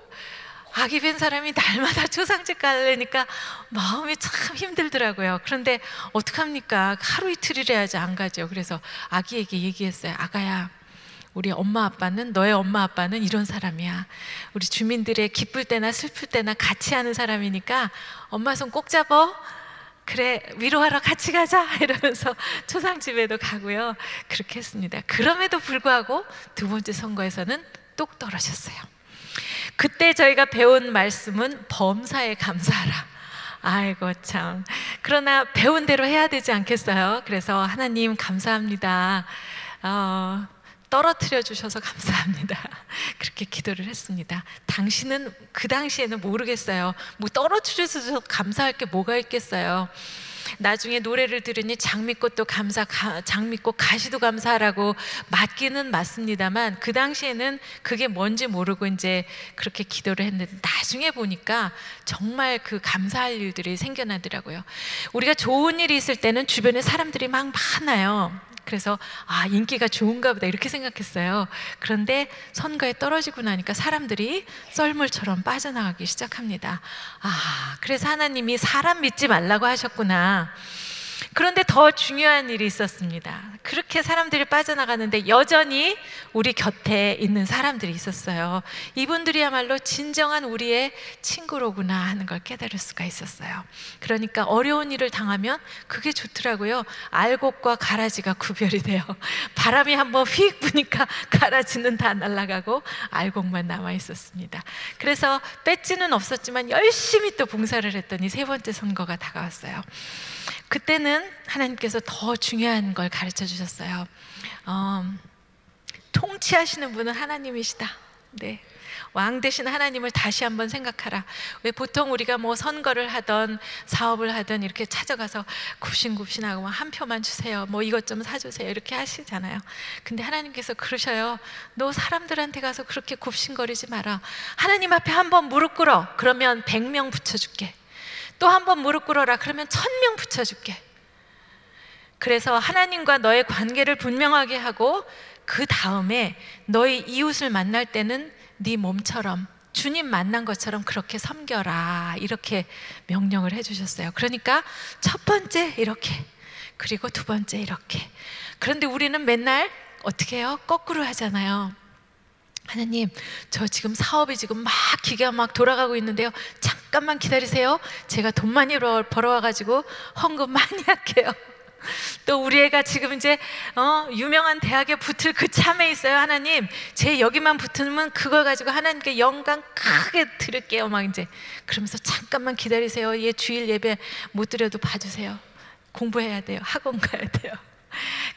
아기 뵌 사람이 날마다 초상집 가려니까 마음이 참 힘들더라고요. 그런데 어떡합니까? 하루 이틀이라야지 안 가죠. 그래서 아기에게 얘기했어요. 아가야, 우리 엄마 아빠는, 너의 엄마 아빠는 이런 사람이야. 우리 주민들의 기쁠 때나 슬플 때나 같이 하는 사람이니까 엄마 손 꼭 잡어. 그래, 위로하러 같이 가자 이러면서 초상집에도 가고요. 그렇게 했습니다. 그럼에도 불구하고 두 번째 선거에서는 똑 떨어졌어요. 그때 저희가 배운 말씀은 범사에 감사하라. 아이고 참, 그러나 배운 대로 해야 되지 않겠어요? 그래서 하나님 감사합니다, 떨어뜨려 주셔서 감사합니다, 그렇게 기도를 했습니다. 그 당시에는 모르겠어요. 뭐 떨어뜨려 주셔서 감사할 게 뭐가 있겠어요. 나중에 노래를 들으니 장미꽃도 감사, 장미꽃 가시도 감사라고 맞기는 맞습니다만 그 당시에는 그게 뭔지 모르고 이제 그렇게 기도를 했는데 나중에 보니까 정말 그 감사할 일들이 생겨나더라고요. 우리가 좋은 일이 있을 때는 주변에 사람들이 막 많아요. 그래서 아, 인기가 좋은가 보다 이렇게 생각했어요. 그런데 선거에 떨어지고 나니까 사람들이 썰물처럼 빠져나가기 시작합니다. 아, 그래서 하나님이 사람 믿지 말라고 하셨구나. 그런데 더 중요한 일이 있었습니다. 그렇게 사람들이 빠져나가는데 여전히 우리 곁에 있는 사람들이 있었어요. 이분들이야말로 진정한 우리의 친구로구나 하는 걸 깨달을 수가 있었어요. 그러니까 어려운 일을 당하면 그게 좋더라고요. 알곡과 가라지가 구별이 돼요. 바람이 한번 휙 부니까 가라지는 다 날아가고 알곡만 남아 있었습니다. 그래서 배지는 없었지만 열심히 또 봉사를 했더니 세 번째 선거가 다가왔어요. 그때는 하나님께서 더 중요한 걸 가르쳐 주셨어요. 통치하시는 분은 하나님이시다. 네. 왕 되신 하나님을 다시 한번 생각하라. 왜 보통 우리가 뭐 선거를 하던 사업을 하던 이렇게 찾아가서 굽신굽신하고 한 표만 주세요, 뭐 이것 좀 사주세요 이렇게 하시잖아요. 근데 하나님께서 그러셔요. 너 사람들한테 가서 그렇게 굽신거리지 마라. 하나님 앞에 한번 무릎 꿇어. 그러면 100명 붙여줄게. 또 한 번 무릎 꿇어라. 그러면 1000명 붙여줄게. 그래서 하나님과 너의 관계를 분명하게 하고 그 다음에 너의 이웃을 만날 때는 네 몸처럼 주님 만난 것처럼 그렇게 섬겨라. 이렇게 명령을 해주셨어요. 그러니까 첫 번째 이렇게, 그리고 두 번째 이렇게. 그런데 우리는 맨날 어떻게 해요? 거꾸로 하잖아요. 하나님, 저 지금 사업이 지금 막 기가 막 돌아가고 있는데요, 잠깐만 기다리세요. 제가 돈 많이 벌어와가지고 헌금 많이 할게요. 또 우리 애가 지금 이제 유명한 대학에 붙을 그 참에 있어요. 하나님, 제 여기만 붙으면 그걸 가지고 하나님께 영광 크게 드릴게요. 막 이제 그러면서 잠깐만 기다리세요. 얘 주일 예배 못 드려도 봐주세요. 공부해야 돼요. 학원 가야 돼요.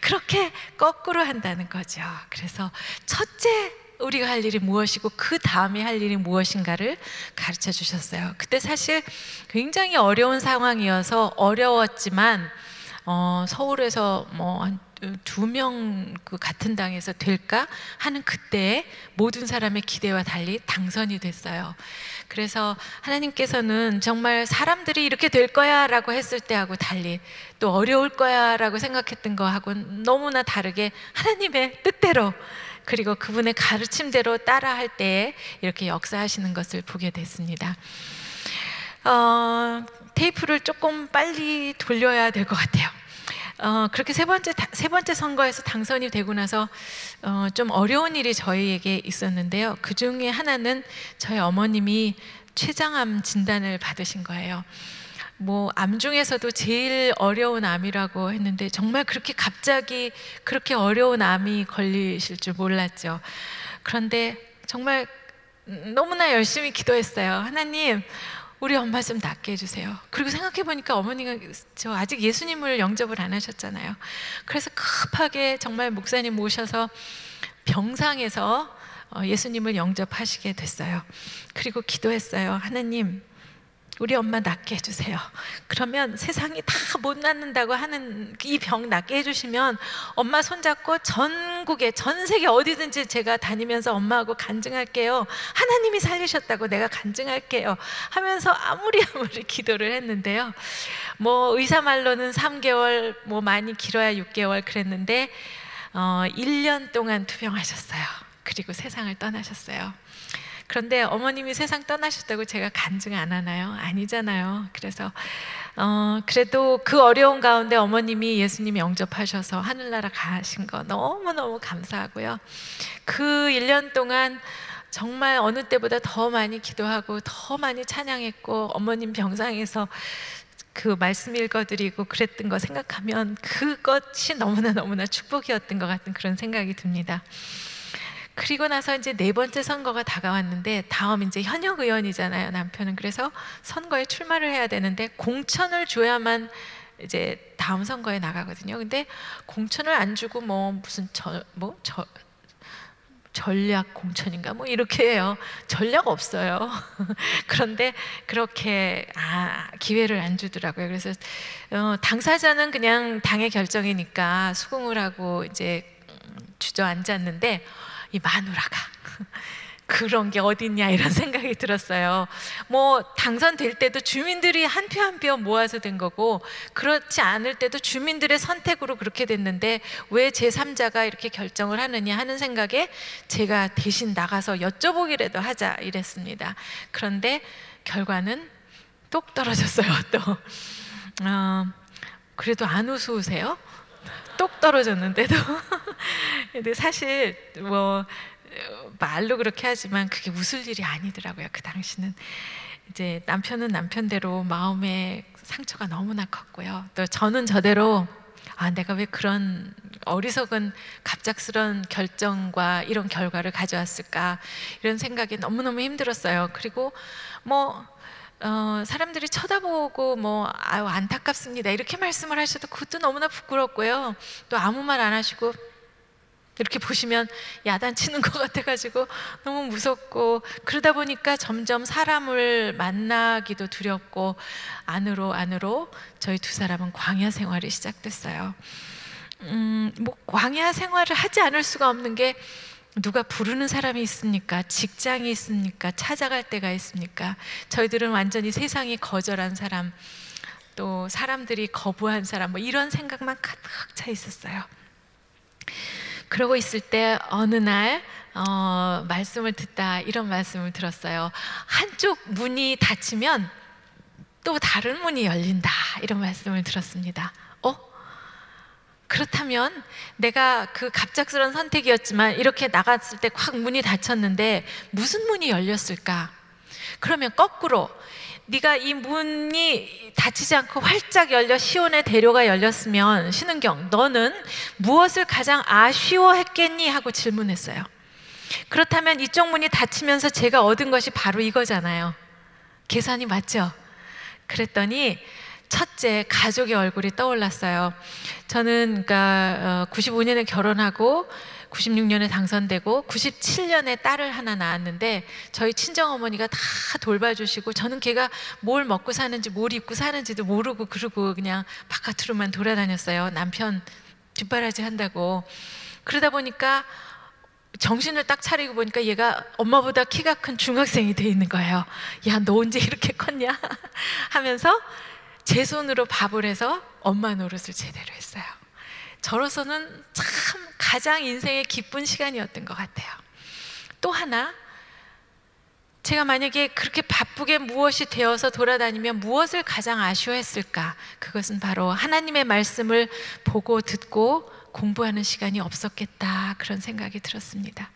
그렇게 거꾸로 한다는 거죠. 그래서 첫째 우리가 할 일이 무엇이고 그 다음에 할 일이 무엇인가를 가르쳐 주셨어요. 그때 사실 굉장히 어려운 상황이어서 어려웠지만 서울에서 뭐 한 2명 그 같은 당에서 될까 하는 그때 모든 사람의 기대와 달리 당선이 됐어요. 그래서 하나님께서는 정말 사람들이 이렇게 될 거야 라고 했을 때하고 달리 또 어려울 거야 라고 생각했던 거하고는 너무나 다르게 하나님의 뜻대로 그리고 그분의 가르침대로 따라할 때에 이렇게 역사하시는 것을 보게 됐습니다. 테이프를 조금 빨리 돌려야 될 것 같아요. 그렇게 세 번째 선거에서 당선이 되고 나서 좀 어려운 일이 저희에게 있었는데요. 그 중에 하나는 저희 어머님이 췌장암 진단을 받으신 거예요. 뭐 암 중에서도 제일 어려운 암이라고 했는데 정말 그렇게 갑자기 그렇게 어려운 암이 걸리실 줄 몰랐죠. 그런데 정말 너무나 열심히 기도했어요. 하나님, 우리 엄마 좀 낫게 해주세요. 그리고 생각해보니까 어머니가 저 아직 예수님을 영접을 안 하셨잖아요. 그래서 급하게 정말 목사님 모셔서 병상에서 예수님을 영접하시게 됐어요. 그리고 기도했어요. 하나님, 우리 엄마 낫게 해주세요. 그러면 세상이 다 못 낫는다고 하는 이 병 낫게 해주시면 엄마 손잡고 전국에 전 세계 어디든지 제가 다니면서 엄마하고 간증할게요. 하나님이 살리셨다고 내가 간증할게요 하면서 아무리 기도를 했는데요, 뭐 의사 말로는 3개월, 뭐 많이 길어야 6개월 그랬는데 1년 동안 투병하셨어요. 그리고 세상을 떠나셨어요. 그런데 어머님이 세상 떠나셨다고 제가 간증 안 하나요? 아니잖아요. 그래서 그래도 그 어려운 가운데 어머님이 예수님 영접하셔서 하늘나라 가신 거 너무너무 감사하고요. 그 1년 동안 정말 어느 때보다 더 많이 기도하고 더 많이 찬양했고 어머님 병상에서 그 말씀 읽어드리고 그랬던 거 생각하면 그것이 너무나 축복이었던 것 같은 그런 생각이 듭니다. 그리고 나서 이제 네 번째 선거가 다가왔는데 다음 이제 현역 의원이잖아요, 남편은. 그래서 선거에 출마를 해야 되는데 공천을 줘야만 이제 다음 선거에 나가거든요. 근데 공천을 안 주고 뭐 무슨 전략 공천인가 뭐 이렇게 해요. 전략 없어요. 그런데 그렇게 기회를 안 주더라고요. 그래서 당사자는 그냥 당의 결정이니까 수긍을 하고 이제 주저앉았는데 이 마누라가 그런 게 어딨냐 이런 생각이 들었어요. 뭐 당선될 때도 주민들이 한 표 한 표 모아서 된 거고, 그렇지 않을 때도 주민들의 선택으로 그렇게 됐는데 왜 제3자가 이렇게 결정을 하느냐 하는 생각에 제가 대신 나가서 여쭤보기라도 하자 이랬습니다. 그런데 결과는 똑 떨어졌어요. 또 그래도 안 우스우세요? 똑 떨어졌는데도 근데 사실 뭐 말로 그렇게 하지만 그게 웃을 일이 아니더라고요. 그 당시는 이제 남편은 남편대로 마음의 상처가 너무나 컸고요. 또 저는 저대로 내가 왜 그런 어리석은 갑작스런 결정과 이런 결과를 가져왔을까 이런 생각이 너무너무 힘들었어요. 그리고 뭐 사람들이 쳐다보고 뭐 아유 안타깝습니다 이렇게 말씀을 하셔도 그것도 너무나 부끄럽고요. 또 아무 말 안 하시고 이렇게 보시면 야단치는 것 같아가지고 너무 무섭고, 그러다 보니까 점점 사람을 만나기도 두렵고 안으로 저희 두 사람은 광야 생활이 시작됐어요. 뭐 광야 생활을 하지 않을 수가 없는 게 누가 부르는 사람이 있습니까? 직장이 있습니까? 찾아갈 데가 있습니까? 저희들은 완전히 세상이 거절한 사람, 또 사람들이 거부한 사람, 뭐 이런 생각만 가득 차 있었어요. 그러고 있을 때 어느 날 말씀을 듣다 이런 말씀을 들었어요. 한쪽 문이 닫히면 또 다른 문이 열린다 이런 말씀을 들었습니다. 그렇다면 내가 그 갑작스러운 선택이었지만 이렇게 나갔을 때 확 문이 닫혔는데 무슨 문이 열렸을까? 그러면 거꾸로 네가 이 문이 닫히지 않고 활짝 열려 시온의 대로가 열렸으면 신은경 너는 무엇을 가장 아쉬워했겠니? 하고 질문했어요. 그렇다면 이쪽 문이 닫히면서 제가 얻은 것이 바로 이거잖아요. 계산이 맞죠? 그랬더니 첫째, 가족의 얼굴이 떠올랐어요. 저는 그러니까 95년에 결혼하고 96년에 당선되고 97년에 딸을 하나 낳았는데 저희 친정어머니가 다 돌봐주시고, 저는 걔가 뭘 먹고 사는지 뭘 입고 사는지도 모르고 그러고 그냥 바깥으로만 돌아다녔어요. 남편 뒷바라지 한다고. 그러다 보니까 정신을 딱 차리고 보니까 얘가 엄마보다 키가 큰 중학생이 돼 있는 거예요. 야, 너 언제 이렇게 컸냐? 하면서 제 손으로 밥을 해서 엄마 노릇을 제대로 했어요. 저로서는 참 가장 인생의 기쁜 시간이었던 것 같아요. 또 하나, 제가 만약에 그렇게 바쁘게 무엇이 되어서 돌아다니면 무엇을 가장 아쉬워했을까? 그것은 바로 하나님의 말씀을 보고 듣고 공부하는 시간이 없었겠다, 그런 생각이 들었습니다.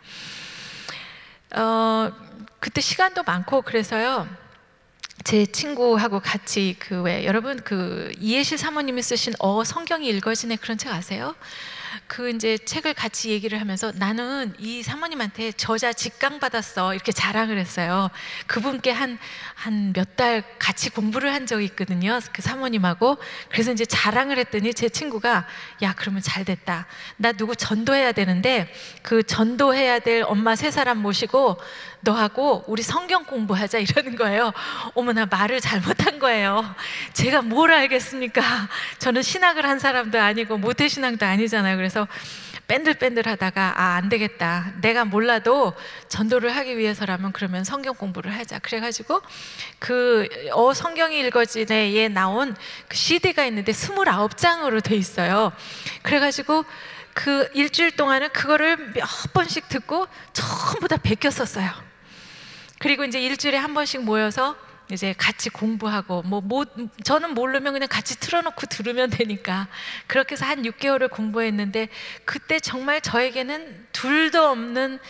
그때 시간도 많고 그래서요, 제 친구하고 같이 여러분 이해실 사모님이 쓰신 성경이 읽어지네 그런 책 아세요? 이제 책을 같이 얘기를 하면서 나는 이 사모님한테 저자 직강 받았어 이렇게 자랑을 했어요. 그분께 한 몇 달 같이 공부를 한 적이 있거든요, 그 사모님하고. 그래서 이제 자랑을 했더니 제 친구가 야, 그러면 잘 됐다. 나 누구 전도해야 되는데 그 전도해야 될 엄마 3사람 모시고 너하고 우리 성경 공부하자 이러는 거예요. 어머나, 말을 잘못한 거예요. 제가 뭘 알겠습니까? 저는 신학을 한 사람도 아니고 모태신앙도 아니잖아요. 그래서 뺀들뺀들 하다가 안 되겠다, 내가 몰라도 전도를 하기 위해서라면 그러면 성경 공부를 하자. 그래가지고 성경이 읽어지네에 나온 그 CD가 있는데 29장으로 돼 있어요. 그래가지고 그 일주일 동안은 그거를 몇 번씩 듣고 전부 다 베꼈었어요. 그리고 이제 일주일에 한 번씩 모여서 이제 같이 공부하고 저는 모르면 그냥 같이 틀어놓고 들으면 되니까 그렇게 해서 한 6개월을 공부했는데, 그때 정말 저에게는 둘도 없는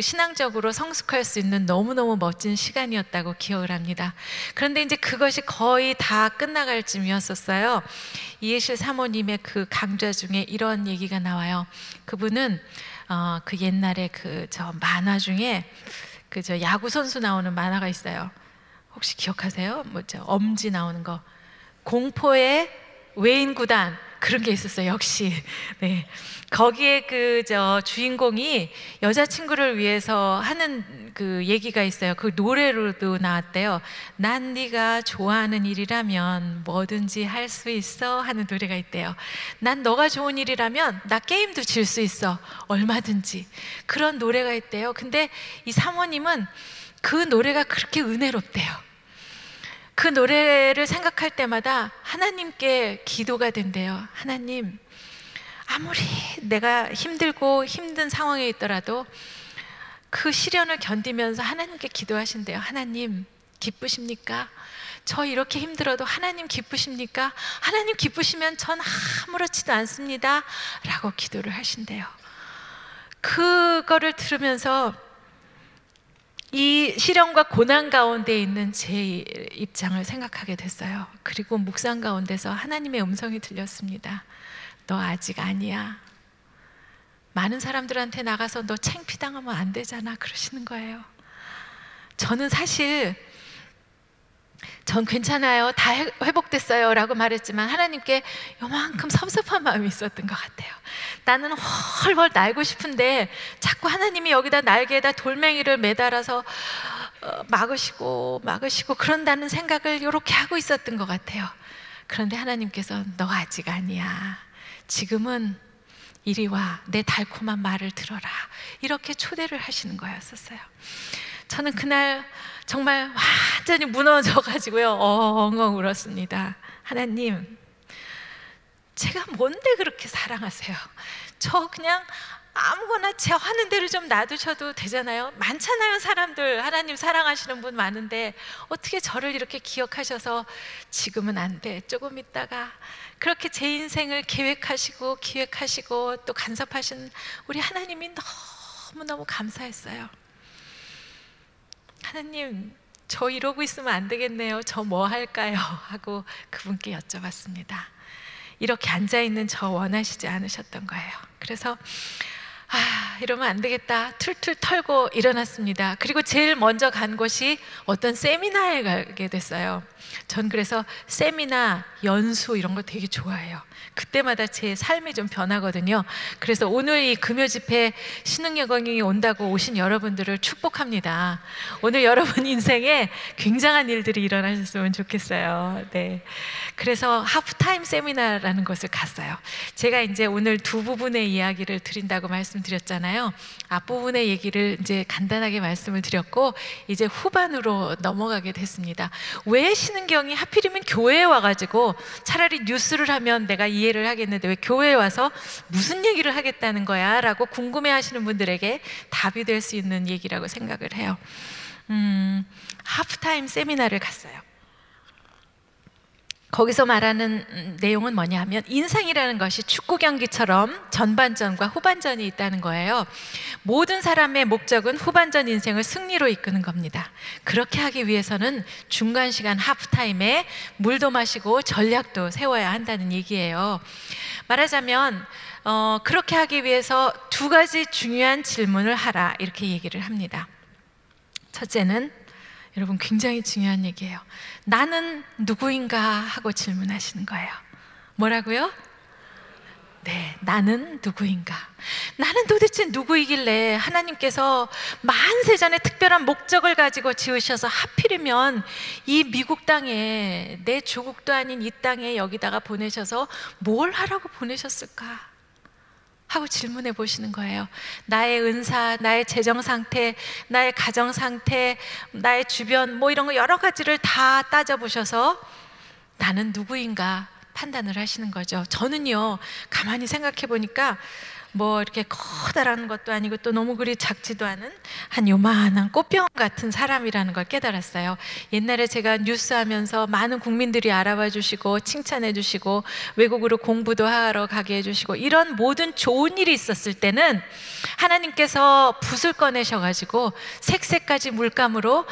신앙적으로 성숙할 수 있는 너무너무 멋진 시간이었다고 기억을 합니다. 그런데 이제 그것이 거의 다 끝나갈 쯤이었었어요. 이해실 사모님의 그 강좌 중에 이런 얘기가 나와요. 그분은 그 옛날에 저 만화 중에 저 야구 선수 나오는 만화가 있어요. 혹시 기억하세요? 엄지 나오는 거. 공포의 외인 구단, 그런 게 있었어요. 역시. 네. 거기에 그 주인공이 여자친구를 위해서 하는 그 얘기가 있어요. 그 노래로도 나왔대요. 난 네가 좋아하는 일이라면 뭐든지 할 수 있어 하는 노래가 있대요. 난 너가 좋은 일이라면 나 게임도 질 수 있어. 얼마든지. 그런 노래가 있대요. 근데 이 사모님은 그 노래가 그렇게 은혜롭대요. 그 노래를 생각할 때마다 하나님께 기도가 된대요. 하나님, 아무리 내가 힘들고 힘든 상황에 있더라도 그 시련을 견디면서 하나님께 기도하신대요. 하나님, 기쁘십니까? 저 이렇게 힘들어도 하나님 기쁘십니까? 하나님 기쁘시면 전 아무렇지도 않습니다 라고 기도를 하신대요. 그거를 들으면서 이 시련과 고난 가운데 있는 제 입장을 생각하게 됐어요. 그리고 묵상 가운데서 하나님의 음성이 들렸습니다. 너 아직 아니야. 많은 사람들한테 나가서 너 창피당하면 안 되잖아 그러시는 거예요. 저는 사실 전 괜찮아요, 다 회복됐어요 라고 말했지만 하나님께 요만큼 섭섭한 마음이 있었던 것 같아요. 나는 헐헐 날고 싶은데 자꾸 하나님이 여기다 날개에다 돌멩이를 매달아서 막으시고 그런다는 생각을 이렇게 하고 있었던 것 같아요. 그런데 하나님께서 너 아직 아니야, 지금은 이리 와, 내 달콤한 말을 들어라, 이렇게 초대를 하시는 거였었어요. 저는 그날 정말 완전히 무너져가지고요, 엉엉 울었습니다. 하나님, 제가 뭔데 그렇게 사랑하세요? 저 그냥 아무거나 제 하는 대로 좀 놔두셔도 되잖아요. 많잖아요, 사람들. 하나님 사랑하시는 분 많은데 어떻게 저를 이렇게 기억하셔서 지금은 안 돼, 조금 있다가, 그렇게 제 인생을 계획하시고 기획하시고 또 간섭하신 우리 하나님이 너무너무 감사했어요. 하나님, 저 이러고 있으면 안 되겠네요. 저 뭐 할까요? 하고 그분께 여쭤봤습니다. 이렇게 앉아있는 저 원하시지 않으셨던 거예요. 그래서 이러면 안 되겠다, 툴툴 털고 일어났습니다. 그리고 제일 먼저 간 곳이 어떤 세미나에 가게 됐어요. 전 그래서 세미나, 연수 이런 거 되게 좋아해요. 그때마다 제 삶이 좀 변하거든요. 그래서 오늘 이 금요 집회 신흥여경이 온다고 오신 여러분들을 축복합니다. 오늘 여러분 인생에 굉장한 일들이 일어나셨으면 좋겠어요. 네. 그래서 하프타임 세미나라는 곳을 갔어요. 제가 이제 오늘 두 부분의 이야기를 드린다고 말씀드렸잖아요. 앞부분의 얘기를 이제 간단하게 말씀을 드렸고 이제 후반으로 넘어가게 됐습니다. 왜 신흥경이 하필이면 교회에 와가지고, 차라리 뉴스를 하면 내가 이해를 하겠는데 왜 교회에 와서 무슨 얘기를 하겠다는 거야? 라고 궁금해하시는 분들에게 답이 될 수 있는 얘기라고 생각을 해요. 하프타임 세미나를 갔어요. 거기서 말하는 내용은 뭐냐 하면, 인생이라는 것이 축구 경기처럼 전반전과 후반전이 있다는 거예요. 모든 사람의 목적은 후반전 인생을 승리로 이끄는 겁니다. 그렇게 하기 위해서는 중간 시간 하프타임에 물도 마시고 전략도 세워야 한다는 얘기예요. 말하자면 그렇게 하기 위해서 두 가지 중요한 질문을 하라, 이렇게 얘기를 합니다. 첫째는, 여러분 굉장히 중요한 얘기예요. 나는 누구인가 하고 질문하시는 거예요. 뭐라고요? 네, 나는 누구인가? 나는 도대체 누구이길래 하나님께서 만세전에 특별한 목적을 가지고 지으셔서 하필이면 이 미국 땅에, 내 조국도 아닌 이 땅에 여기다가 보내셔서 뭘 하라고 보내셨을까? 하고 질문해 보시는 거예요. 나의 은사, 나의 재정 상태, 나의 가정 상태, 나의 주변 뭐 이런 거 여러 가지를 다 따져보셔서 나는 누구인가 판단을 하시는 거죠. 저는요, 가만히 생각해 보니까 뭐 이렇게 커다란 것도 아니고 또 너무 그리 작지도 않은 한 요만한 꽃병 같은 사람이라는 걸 깨달았어요. 옛날에 제가 뉴스 하면서 많은 국민들이 알아봐 주시고 칭찬해 주시고 외국으로 공부도 하러 가게 해주시고 이런 모든 좋은 일이 있었을 때는 하나님께서 붓을 꺼내셔가지고 색색까지 물감으로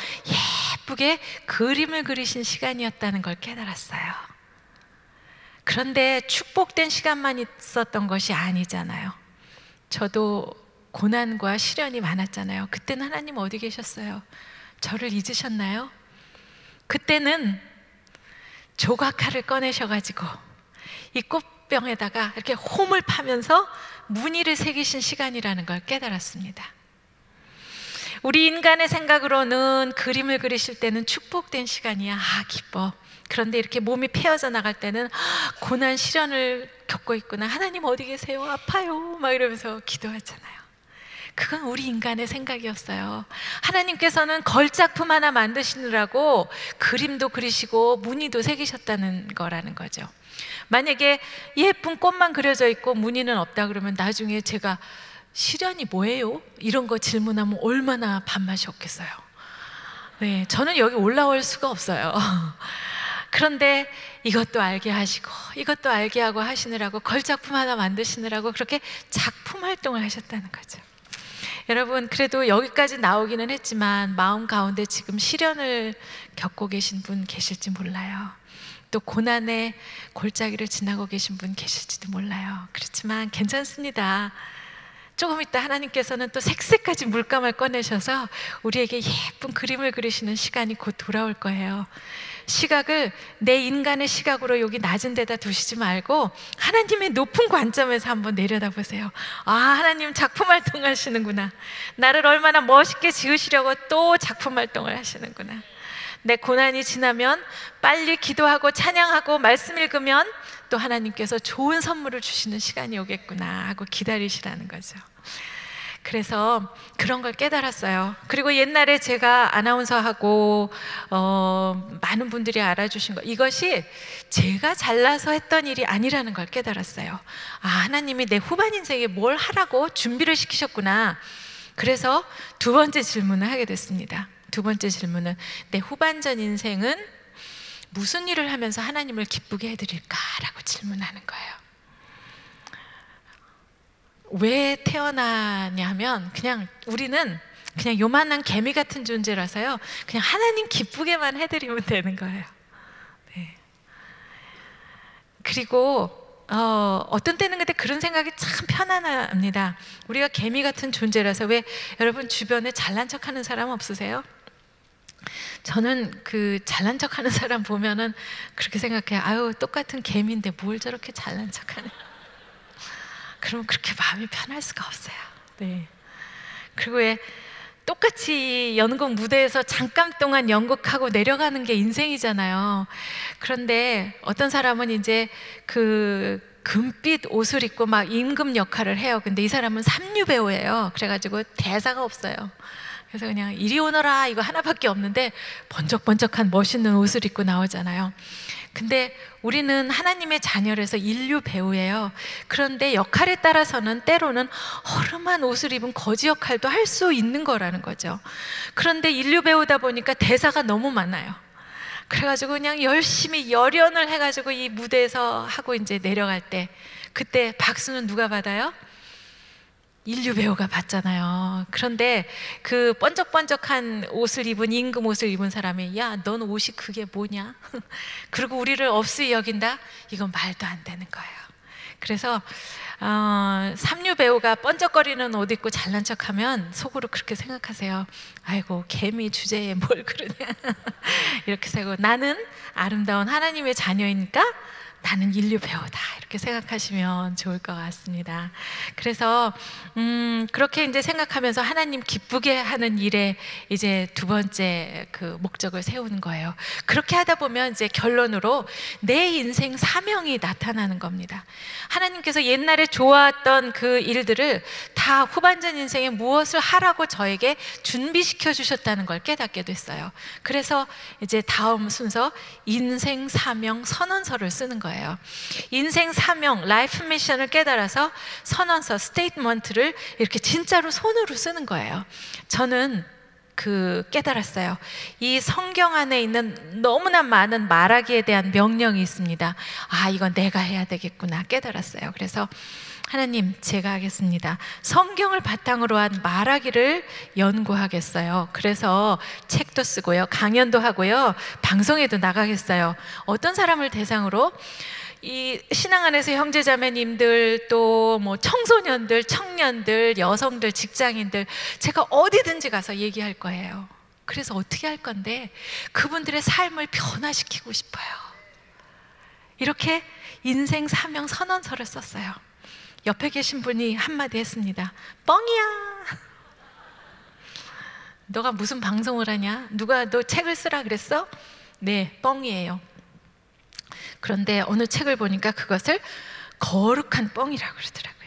예쁘게 그림을 그리신 시간이었다는 걸 깨달았어요. 그런데 축복된 시간만 있었던 것이 아니잖아요. 저도 고난과 시련이 많았잖아요. 그때는 하나님 어디 계셨어요? 저를 잊으셨나요? 그때는 조각칼을 꺼내셔가지고 이 꽃병에다가 이렇게 홈을 파면서 무늬를 새기신 시간이라는 걸 깨달았습니다. 우리 인간의 생각으로는 그림을 그리실 때는 축복된 시간이야. 아, 기뻐. 그런데 이렇게 몸이 패어져 나갈 때는 고난 시련을 겪고 있구나. 하나님 어디 계세요? 아파요. 막 이러면서 기도하잖아요. 그건 우리 인간의 생각이었어요. 하나님께서는 걸작품 하나 만드시느라고 그림도 그리시고 무늬도 새기셨다는 거라는 거죠. 만약에 예쁜 꽃만 그려져 있고 무늬는 없다 그러면 나중에 제가 시련이 뭐예요? 이런 거 질문하면 얼마나 밥맛이 없겠어요. 네, 저는 여기 올라올 수가 없어요. 그런데 이것도 알게 하시고 이것도 알게 하고 하시느라고 걸작품 하나 만드시느라고 그렇게 작품 활동을 하셨다는 거죠. 여러분, 그래도 여기까지 나오기는 했지만 마음 가운데 지금 시련을 겪고 계신 분 계실지 몰라요. 또 고난의 골짜기를 지나고 계신 분 계실지도 몰라요. 그렇지만 괜찮습니다. 조금 있다 하나님께서는 또 색색까지 물감을 꺼내셔서 우리에게 예쁜 그림을 그리시는 시간이 곧 돌아올 거예요. 시각을 내 인간의 시각으로 여기 낮은 데다 두시지 말고 하나님의 높은 관점에서 한번 내려다보세요. 아, 하나님 작품 활동하시는구나. 나를 얼마나 멋있게 지으시려고 또 작품 활동을 하시는구나. 내 고난이 지나면 빨리 기도하고 찬양하고 말씀 읽으면 또 하나님께서 좋은 선물을 주시는 시간이 오겠구나 하고 기다리시라는 거죠. 그래서 그런 걸 깨달았어요. 그리고 옛날에 제가 아나운서하고 많은 분들이 알아주신 거, 이것이 제가 잘나서 했던 일이 아니라는 걸 깨달았어요. 아, 하나님이 내 후반 인생에 뭘 하라고 준비를 시키셨구나. 그래서 두 번째 질문을 하게 됐습니다. 두 번째 질문은 내 후반전 인생은 무슨 일을 하면서 하나님을 기쁘게 해드릴까라고 질문하는 거예요. 왜 태어나냐 하면 그냥 우리는 그냥 요만한 개미 같은 존재라서요, 그냥 하나님 기쁘게만 해드리면 되는 거예요. 네. 그리고 어떤 때는 근데 그런 생각이 참 편안합니다. 우리가 개미 같은 존재라서. 왜 여러분 주변에 잘난 척하는 사람 없으세요? 저는 그 잘난 척하는 사람 보면은 그렇게 생각해요. 아유, 똑같은 개미인데 뭘 저렇게 잘난 척하냐. 그러면 그렇게 마음이 편할 수가 없어요. 네. 그리고 왜 똑같이 연극 무대에서 잠깐 동안 연극하고 내려가는 게 인생이잖아요. 그런데 어떤 사람은 이제 그 금빛 옷을 입고 막 임금 역할을 해요. 근데 이 사람은 삼류 배우예요. 그래가지고 대사가 없어요. 그래서 그냥 이리 오너라 이거 하나밖에 없는데 번쩍번쩍한 멋있는 옷을 입고 나오잖아요. 근데 우리는 하나님의 자녀라서 인류 배우예요. 그런데 역할에 따라서는 때로는 허름한 옷을 입은 거지 역할도 할 수 있는 거라는 거죠. 그런데 인류 배우다 보니까 대사가 너무 많아요. 그래가지고 그냥 열심히 열연을 해가지고 이 무대에서 하고 이제 내려갈 때, 그때 박수는 누가 받아요? 인류 배우가 받잖아요. 그런데 그 번쩍번쩍한 옷을 입은, 임금 옷을 입은 사람이 야, 넌 옷이 그게 뭐냐? 그리고 우리를 업수히 여긴다? 이건 말도 안 되는 거예요. 그래서 삼류 배우가 번쩍거리는 옷 입고 잘난 척하면 속으로 그렇게 생각하세요. 아이고, 개미 주제에 뭘 그러냐. 이렇게 생각하고, 나는 아름다운 하나님의 자녀이니까 나는 인류 배우다, 이렇게 생각하시면 좋을 것 같습니다. 그래서 그렇게 이제 생각하면서 하나님 기쁘게 하는 일에 이제 두 번째 그 목적을 세우는 거예요. 그렇게 하다 보면 이제 결론으로 내 인생 사명이 나타나는 겁니다. 하나님께서 옛날에 좋아했던 그 일들을 다 후반전 인생에 무엇을 하라고 저에게 준비시켜 주셨다는 걸 깨닫게 됐어요. 그래서 이제 다음 순서 인생 사명 선언서를 쓰는 거예요. 인생 사명, 라이프 미션을 깨달아서 선언서, 스테이트먼트를 이렇게 진짜로 손으로 쓰는 거예요. 저는 깨달았어요. 이 성경 안에 있는 너무나 많은 말하기에 대한 명령이 있습니다. 아, 이건 내가 해야 되겠구나 깨달았어요. 그래서 하나님, 제가 하겠습니다. 성경을 바탕으로 한 말하기를 연구하겠어요. 그래서 책도 쓰고요, 강연도 하고요, 방송에도 나가겠어요. 어떤 사람을 대상으로? 이 신앙 안에서 형제자매님들, 또 뭐 청소년들, 청년들, 여성들, 직장인들, 제가 어디든지 가서 얘기할 거예요. 그래서 어떻게 할 건데? 그분들의 삶을 변화시키고 싶어요. 이렇게 인생 사명 선언서를 썼어요. 옆에 계신 분이 한마디 했습니다. 뻥이야. 너가 무슨 방송을 하냐? 누가 너 책을 쓰라 그랬어? 네, 뻥이에요. 그런데 어느 책을 보니까 그것을 거룩한 뻥이라고 그러더라고요.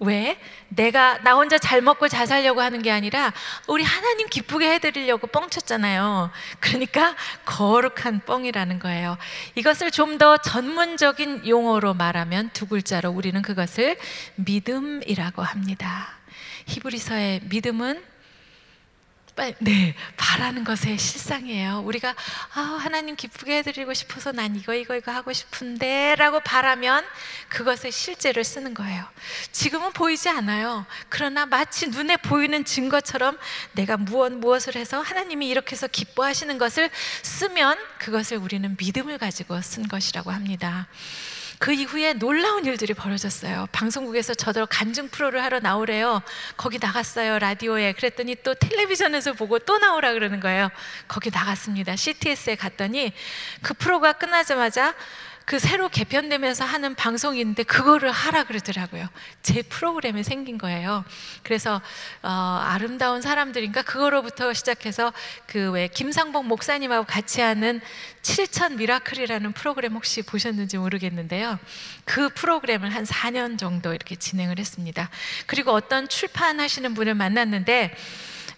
왜? 내가 나 혼자 잘 먹고 잘 살려고 하는 게 아니라 우리 하나님 기쁘게 해드리려고 뻥쳤잖아요. 그러니까 거룩한 뻥이라는 거예요. 이것을 좀 더 전문적인 용어로 말하면 두 글자로 우리는 그것을 믿음이라고 합니다. 히브리서의 믿음은 네, 바라는 것의 실상이에요. 우리가 하나님 기쁘게 해드리고 싶어서 난 이거 하고 싶은데 라고 바라면 그것의 실제를 쓰는 거예요. 지금은 보이지 않아요. 그러나 마치 눈에 보이는 증거처럼 내가 무엇을 해서 하나님이 이렇게 해서 기뻐하시는 것을 쓰면 그것을 우리는 믿음을 가지고 쓴 것이라고 합니다. 그 이후에 놀라운 일들이 벌어졌어요. 방송국에서 저더러 간증 프로를 하러 나오래요. 거기 나갔어요, 라디오에. 그랬더니 또 텔레비전에서 보고 또 나오라 그러는 거예요. 거기 나갔습니다. CTS에 갔더니 그 프로가 끝나자마자 그 새로 개편되면서 하는 방송인데 그거를 하라 그러더라고요. 제 프로그램에 생긴 거예요. 그래서 아름다운 사람들인가 그거로부터 시작해서 그 왜 김상복 목사님하고 같이 하는 7천 미라클이라는 프로그램 혹시 보셨는지 모르겠는데요. 그 프로그램을 한 4년 정도 이렇게 진행을 했습니다. 그리고 어떤 출판하시는 분을 만났는데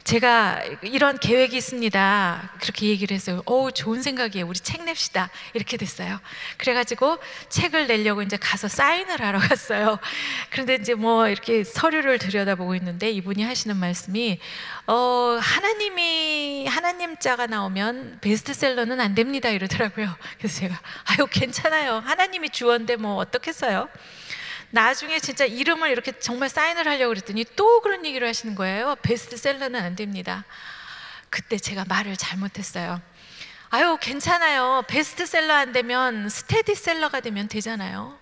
제가 이런 계획이 있습니다. 그렇게 얘기를 했어요. 좋은 생각이에요. 우리 책 냅시다. 이렇게 됐어요. 그래가지고 책을 내려고 이제 가서 사인을 하러 갔어요. 그런데 이제 뭐 이렇게 서류를 들여다보고 있는데 이분이 하시는 말씀이 하나님 자가 나오면 베스트셀러는 안 됩니다. 이러더라고요. 그래서 제가 괜찮아요. 하나님이 주어인데 뭐 어떻겠어요? 나중에 진짜 이름을 이렇게 정말 사인을 하려고 그랬더니 또 그런 얘기를 하시는 거예요. 베스트셀러는 안 됩니다. 그때 제가 말을 잘못했어요. 괜찮아요. 베스트셀러 안 되면 스테디셀러가 되면 되잖아요.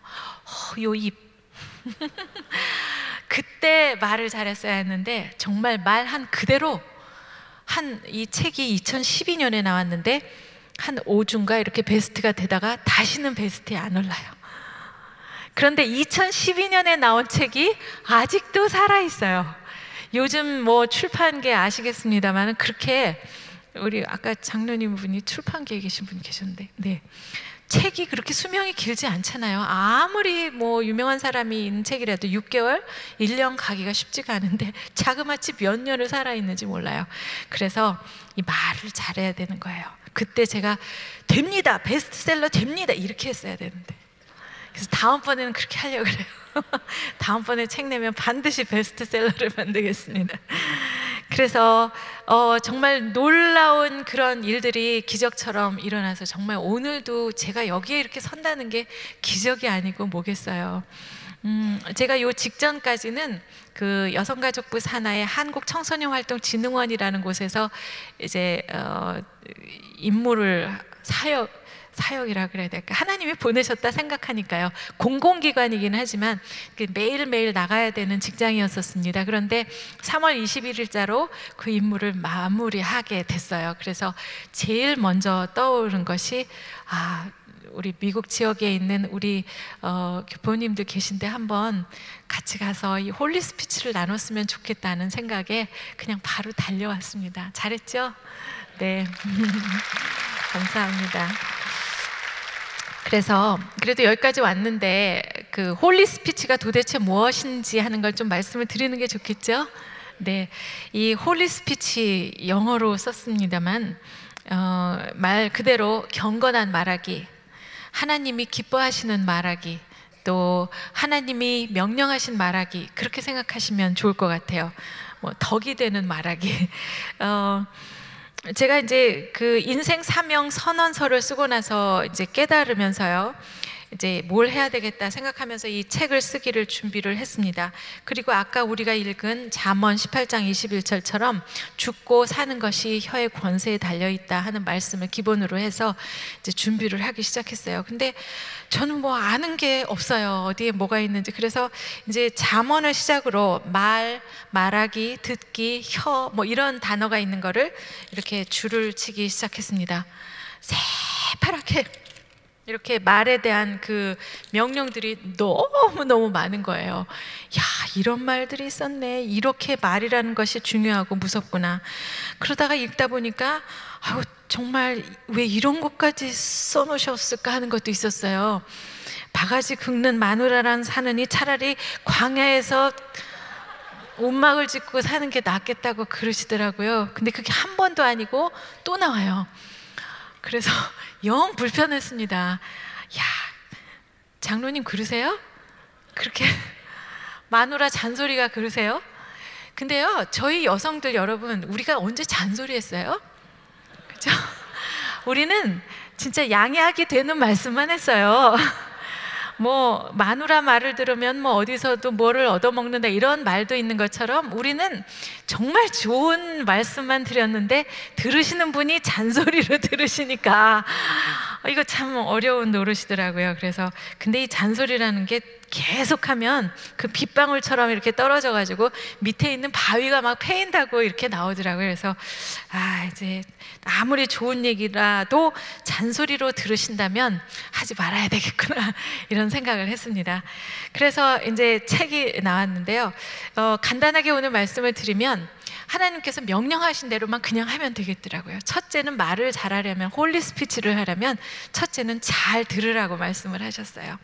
요 입. 그때 말을 잘했어야 했는데 정말 말한 그대로 이 책이 2012년에 나왔는데 한 5주인가 이렇게 베스트가 되다가 다시는 베스트에 안 올라요. 그런데 2012년에 나온 책이 아직도 살아있어요. 요즘 뭐 출판계 아시겠습니다만 그렇게 우리 아까 장로님 분이 출판계에 계신 분이 계셨는데 네. 책이 그렇게 수명이 길지 않잖아요. 아무리 뭐 유명한 사람이 있는 책이라도 6개월, 1년 가기가 쉽지가 않은데 자그마치 몇 년을 살아있는지 몰라요. 그래서 이 말을 잘해야 되는 거예요. 그때 제가 됩니다. 베스트셀러 됩니다. 이렇게 했어야 되는데 그래서 다음번에는 그렇게 하려고 그래요. 다음번에 책 내면 반드시 베스트셀러를 만들겠습니다. 그래서 정말 놀라운 그런 일들이 기적처럼 일어나서 정말 오늘도 제가 여기에 이렇게 선다는 게 기적이 아니고 뭐겠어요. 제가 요 직전까지는 그 여성가족부 산하의 한국청소년활동진흥원이라는 곳에서 이제 임무를 사역이라 그래야 될까? 하나님이 보내셨다 생각하니까요. 공공기관이긴 하지만 매일매일 나가야 되는 직장이었었습니다. 그런데 3월 21일자로 그 임무를 마무리하게 됐어요. 그래서 제일 먼저 떠오른 것이 우리 미국 지역에 있는 우리 교포님들 계신데 한번 같이 가서 이 홀리 스피치를 나눴으면 좋겠다는 생각에 그냥 바로 달려왔습니다. 잘했죠? 네. 감사합니다. 그래서 그래도 여기까지 왔는데 그 홀리 스피치가 도대체 무엇인지 하는 걸 좀 말씀을 드리는 게 좋겠죠? 네, 이 홀리 스피치 영어로 썼습니다만 말 그대로 경건한 말하기, 하나님이 기뻐하시는 말하기, 또 하나님이 명령하신 말하기 그렇게 생각하시면 좋을 것 같아요. 뭐 덕이 되는 말하기. 제가 이제 그 인생 사명 선언서를 쓰고 나서 이제 깨달으면서요. 이제 뭘 해야 되겠다 생각하면서 이 책을 쓰기를 준비를 했습니다. 그리고 아까 우리가 읽은 잠언 18장 21절처럼 죽고 사는 것이 혀의 권세에 달려있다 하는 말씀을 기본으로 해서 이제 준비를 하기 시작했어요. 근데 저는 뭐 아는 게 없어요. 어디에 뭐가 있는지. 그래서 이제 잠언을 시작으로 말하기, 듣기, 혀 뭐 이런 단어가 있는 거를 이렇게 줄을 치기 시작했습니다. 새파랗게 이렇게 말에 대한 그 명령들이 너무너무 많은 거예요. 야, 이런 말들이 있었네. 이렇게 말이라는 것이 중요하고 무섭구나. 그러다가 읽다 보니까 아유, 정말 왜 이런 것까지 써놓으셨을까 하는 것도 있었어요. 바가지 긁는 마누라란 사느니 차라리 광야에서 옷막을 짓고 사는 게 낫겠다고 그러시더라고요. 근데 그게 한 번도 아니고 또 나와요. 그래서 영 불편했습니다. 야, 장로님 그러세요? 그렇게 마누라 잔소리가 그러세요? 근데요, 저희 여성들 여러분, 우리가 언제 잔소리했어요? 그죠? 우리는 진짜 양해하게 되는 말씀만 했어요. 뭐 마누라 말을 들으면 뭐 어디서도 뭐를 얻어먹는다 이런 말도 있는 것처럼 우리는 정말 좋은 말씀만 드렸는데 들으시는 분이 잔소리로 들으시니까 이거 참 어려운 노릇이더라고요. 그래서 근데 이 잔소리라는 게 계속하면 그 빗방울처럼 이렇게 떨어져 가지고 밑에 있는 바위가 막 패인다고 이렇게 나오더라고요. 그래서 이제 아무리 좋은 얘기라도 잔소리로 들으신다면 하지 말아야 되겠구나 이런 생각을 했습니다. 그래서 이제 책이 나왔는데요. 간단하게 오늘 말씀을 드리면 하나님께서 명령하신 대로만 그냥 하면 되겠더라고요. 첫째는 말을 잘하려면, 홀리 스피치를 하려면 첫째는 잘 들으라고 말씀을 하셨어요.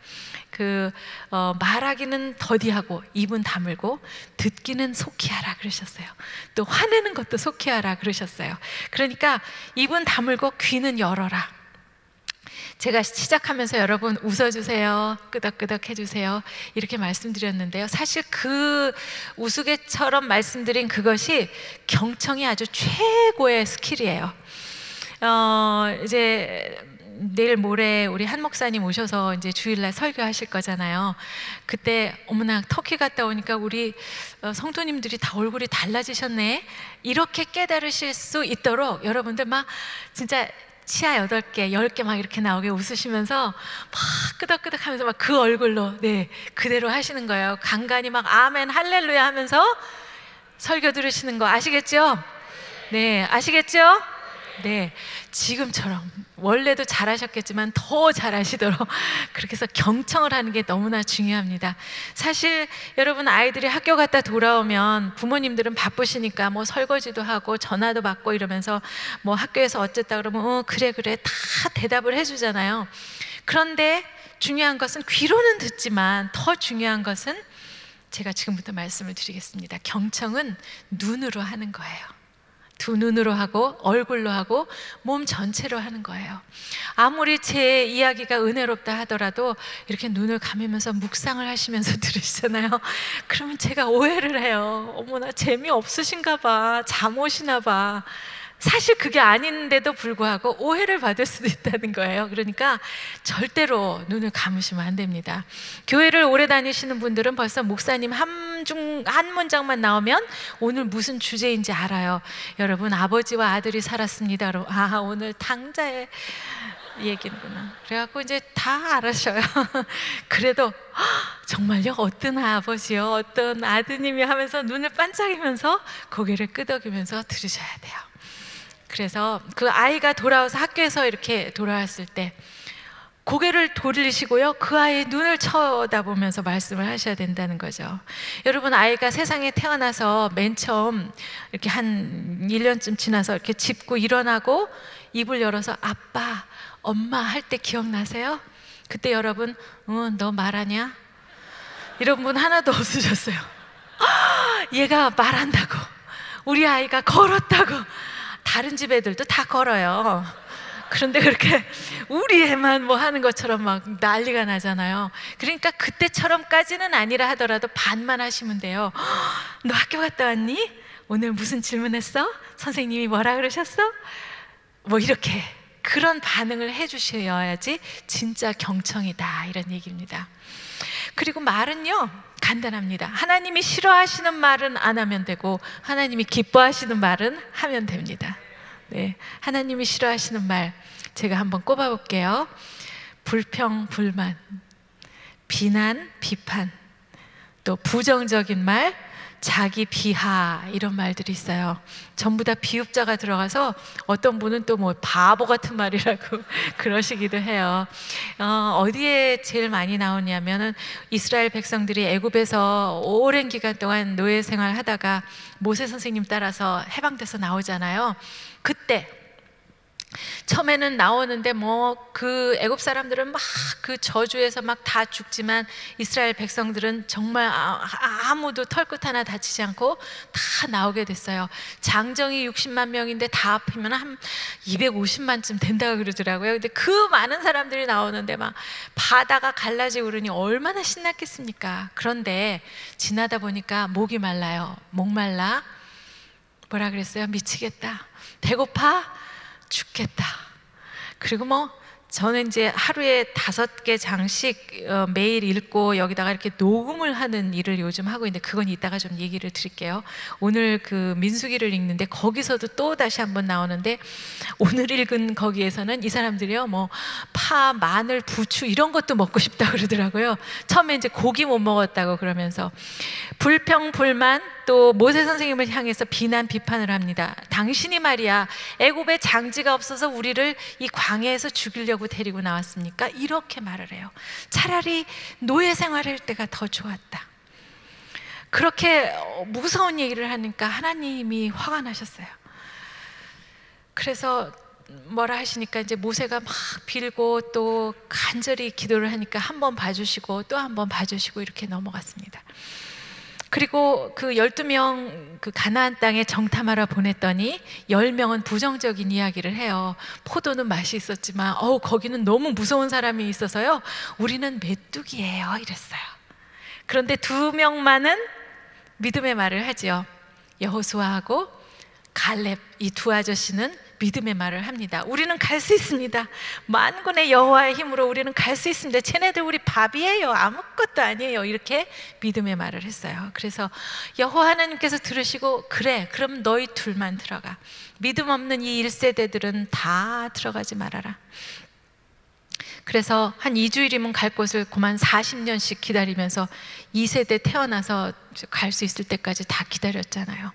말하기는 더디하고 입은 다물고 듣기는 속히 하라 그러셨어요. 또 화내는 것도 속히 하라 그러셨어요. 그러니까 입은 다물고 귀는 열어라. 제가 시작하면서 여러분 웃어주세요, 끄덕끄덕 해주세요 이렇게 말씀드렸는데요. 사실 그 우스갯처럼 말씀드린 그것이 경청이 아주 최고의 스킬이에요. 이제 내일 모레 우리 한 목사님 오셔서 이제 주일날 설교하실 거잖아요. 그때 어머나 터키 갔다 오니까 우리 성도님들이 다 얼굴이 달라지셨네 이렇게 깨달으실 수 있도록 여러분들 막 진짜 치아 8개, 10개 막 이렇게 나오게 웃으시면서 막 끄덕끄덕 하면서 막 그 얼굴로 그대로 하시는 거예요. 간간히 막 아멘 할렐루야 하면서 설교 들으시는 거 아시겠죠? 네, 아시겠죠? 네, 지금처럼 원래도 잘하셨겠지만 더 잘하시도록 그렇게 해서 경청을 하는 게 너무나 중요합니다. 사실 여러분 아이들이 학교 갔다 돌아오면 부모님들은 바쁘시니까 뭐 설거지도 하고 전화도 받고 이러면서 뭐 학교에서 어쨌다 그러면 그래 다 대답을 해주잖아요. 그런데 중요한 것은 귀로는 듣지만 더 중요한 것은 제가 지금부터 말씀을 드리겠습니다. 경청은 눈으로 하는 거예요. 두 눈으로 하고 얼굴로 하고 몸 전체로 하는 거예요. 아무리 제 이야기가 은혜롭다 하더라도 이렇게 눈을 감으면서 묵상을 하시면서 들으시잖아요. 그러면 제가 오해를 해요. 어머나 재미없으신가 봐, 잠 오시나 봐. 사실 그게 아닌데도 불구하고 오해를 받을 수도 있다는 거예요. 그러니까 절대로 눈을 감으시면 안 됩니다. 교회를 오래 다니시는 분들은 벌써 목사님 한 문장만 나오면 오늘 무슨 주제인지 알아요. 여러분 아버지와 아들이 살았습니다. 오늘 당자의 얘기구나. 그래갖고 이제 다 알아셔요. 그래도 정말요? 어떤 아버지요? 어떤 아드님이 하면서 눈을 반짝이면서 고개를 끄덕이면서 들으셔야 돼요. 그래서 그 아이가 돌아와서 학교에서 이렇게 돌아왔을 때 고개를 돌리시고요, 그 아이의 눈을 쳐다보면서 말씀을 하셔야 된다는 거죠. 여러분 아이가 세상에 태어나서 맨 처음 이렇게 한 1년쯤 지나서 이렇게 짚고 일어나고 입을 열어서 아빠, 엄마 할 때 기억나세요? 그때 여러분 너 말하냐? 이런 분 하나도 없으셨어요. 얘가 말한다고, 우리 아이가 걸었다고. 다른 집 애들도 다 걸어요. 그런데 그렇게 우리 애만 뭐 하는 것처럼 막 난리가 나잖아요. 그러니까 그때처럼까지는 아니라 하더라도 반만 하시면 돼요. 너 학교 갔다 왔니? 오늘 무슨 질문했어? 선생님이 뭐라 그러셨어? 뭐 이렇게 그런 반응을 해주셔야지 진짜 경청이다 이런 얘기입니다. 그리고 말은요 간단합니다. 하나님이 싫어하시는 말은 안 하면 되고 하나님이 기뻐하시는 말은 하면 됩니다. 네, 하나님이 싫어하시는 말 제가 한번 꼽아볼게요. 불평, 불만, 비난, 비판, 또 부정적인 말, 자기 비하 이런 말들이 있어요. 전부 다 비읍자가 들어가서 어떤 분은 또 뭐 바보 같은 말이라고 그러시기도 해요. 어디에 제일 많이 나오냐면은 이스라엘 백성들이 애굽에서 오랜 기간 동안 노예 생활하다가 모세 선생님 따라서 해방돼서 나오잖아요. 그때 처음에는 나오는데 뭐 그 애굽 사람들은 막 그 저주에서 막 다 죽지만 이스라엘 백성들은 정말 아무도 털끝 하나 다치지 않고 다 나오게 됐어요. 장정이 60만 명인데 다 합하면 한 250만쯤 된다고 그러더라고요. 근데 그 많은 사람들이 나오는데 막 바다가 갈라지고 그러니 얼마나 신났겠습니까? 그런데 지나다 보니까 목이 말라요. 목말라? 뭐라 그랬어요? 미치겠다. 배고파? 죽겠다. 그리고 뭐 저는 이제 하루에 5개 장씩 매일 읽고 여기다가 이렇게 녹음을 하는 일을 요즘 하고 있는데 그건 이따가 좀 얘기를 드릴게요. 오늘 그 민수기를 읽는데 거기서도 또 다시 한번 나오는데 오늘 읽은 거기에서는 이 사람들이요 뭐 파, 마늘, 부추 이런 것도 먹고 싶다 그러더라고요. 처음에 이제 고기 못 먹었다고 그러면서 불평 불만 또 모세 선생님을 향해서 비난 비판을 합니다. 당신이 말이야 애굽에 장지가 없어서 우리를 이 광야에서 죽이려고 데리고 나왔습니까? 이렇게 말을 해요. 차라리 노예 생활할 때가 더 좋았다. 그렇게 무서운 얘기를 하니까 하나님이 화가 나셨어요. 그래서 뭐라 하시니까 이제 모세가 막 빌고 또 간절히 기도를 하니까 한 번 봐주시고 또 한 번 봐주시고 이렇게 넘어갔습니다. 그리고 그 12명 그 가나안 땅에 정탐하러 보냈더니 10명은 부정적인 이야기를 해요. 포도는 맛이 있었지만 거기는 너무 무서운 사람이 있어서요 우리는 메뚜기예요 이랬어요. 그런데 2명만은 믿음의 말을 하지요. 여호수아하고 갈렙 이 두 아저씨는 믿음의 말을 합니다. 우리는 갈 수 있습니다. 만군의 여호와의 힘으로 우리는 갈 수 있습니다. 쟤네들 우리 밥이에요. 아무것도 아니에요. 이렇게 믿음의 말을 했어요. 그래서 여호와 하나님께서 들으시고 그래 그럼 너희 둘만 들어가. 믿음 없는 이 1세대들은 다 들어가지 말아라. 그래서 한 2주일이면 갈 곳을 그만 40년씩 기다리면서 2세대 태어나서 갈 수 있을 때까지 다 기다렸잖아요.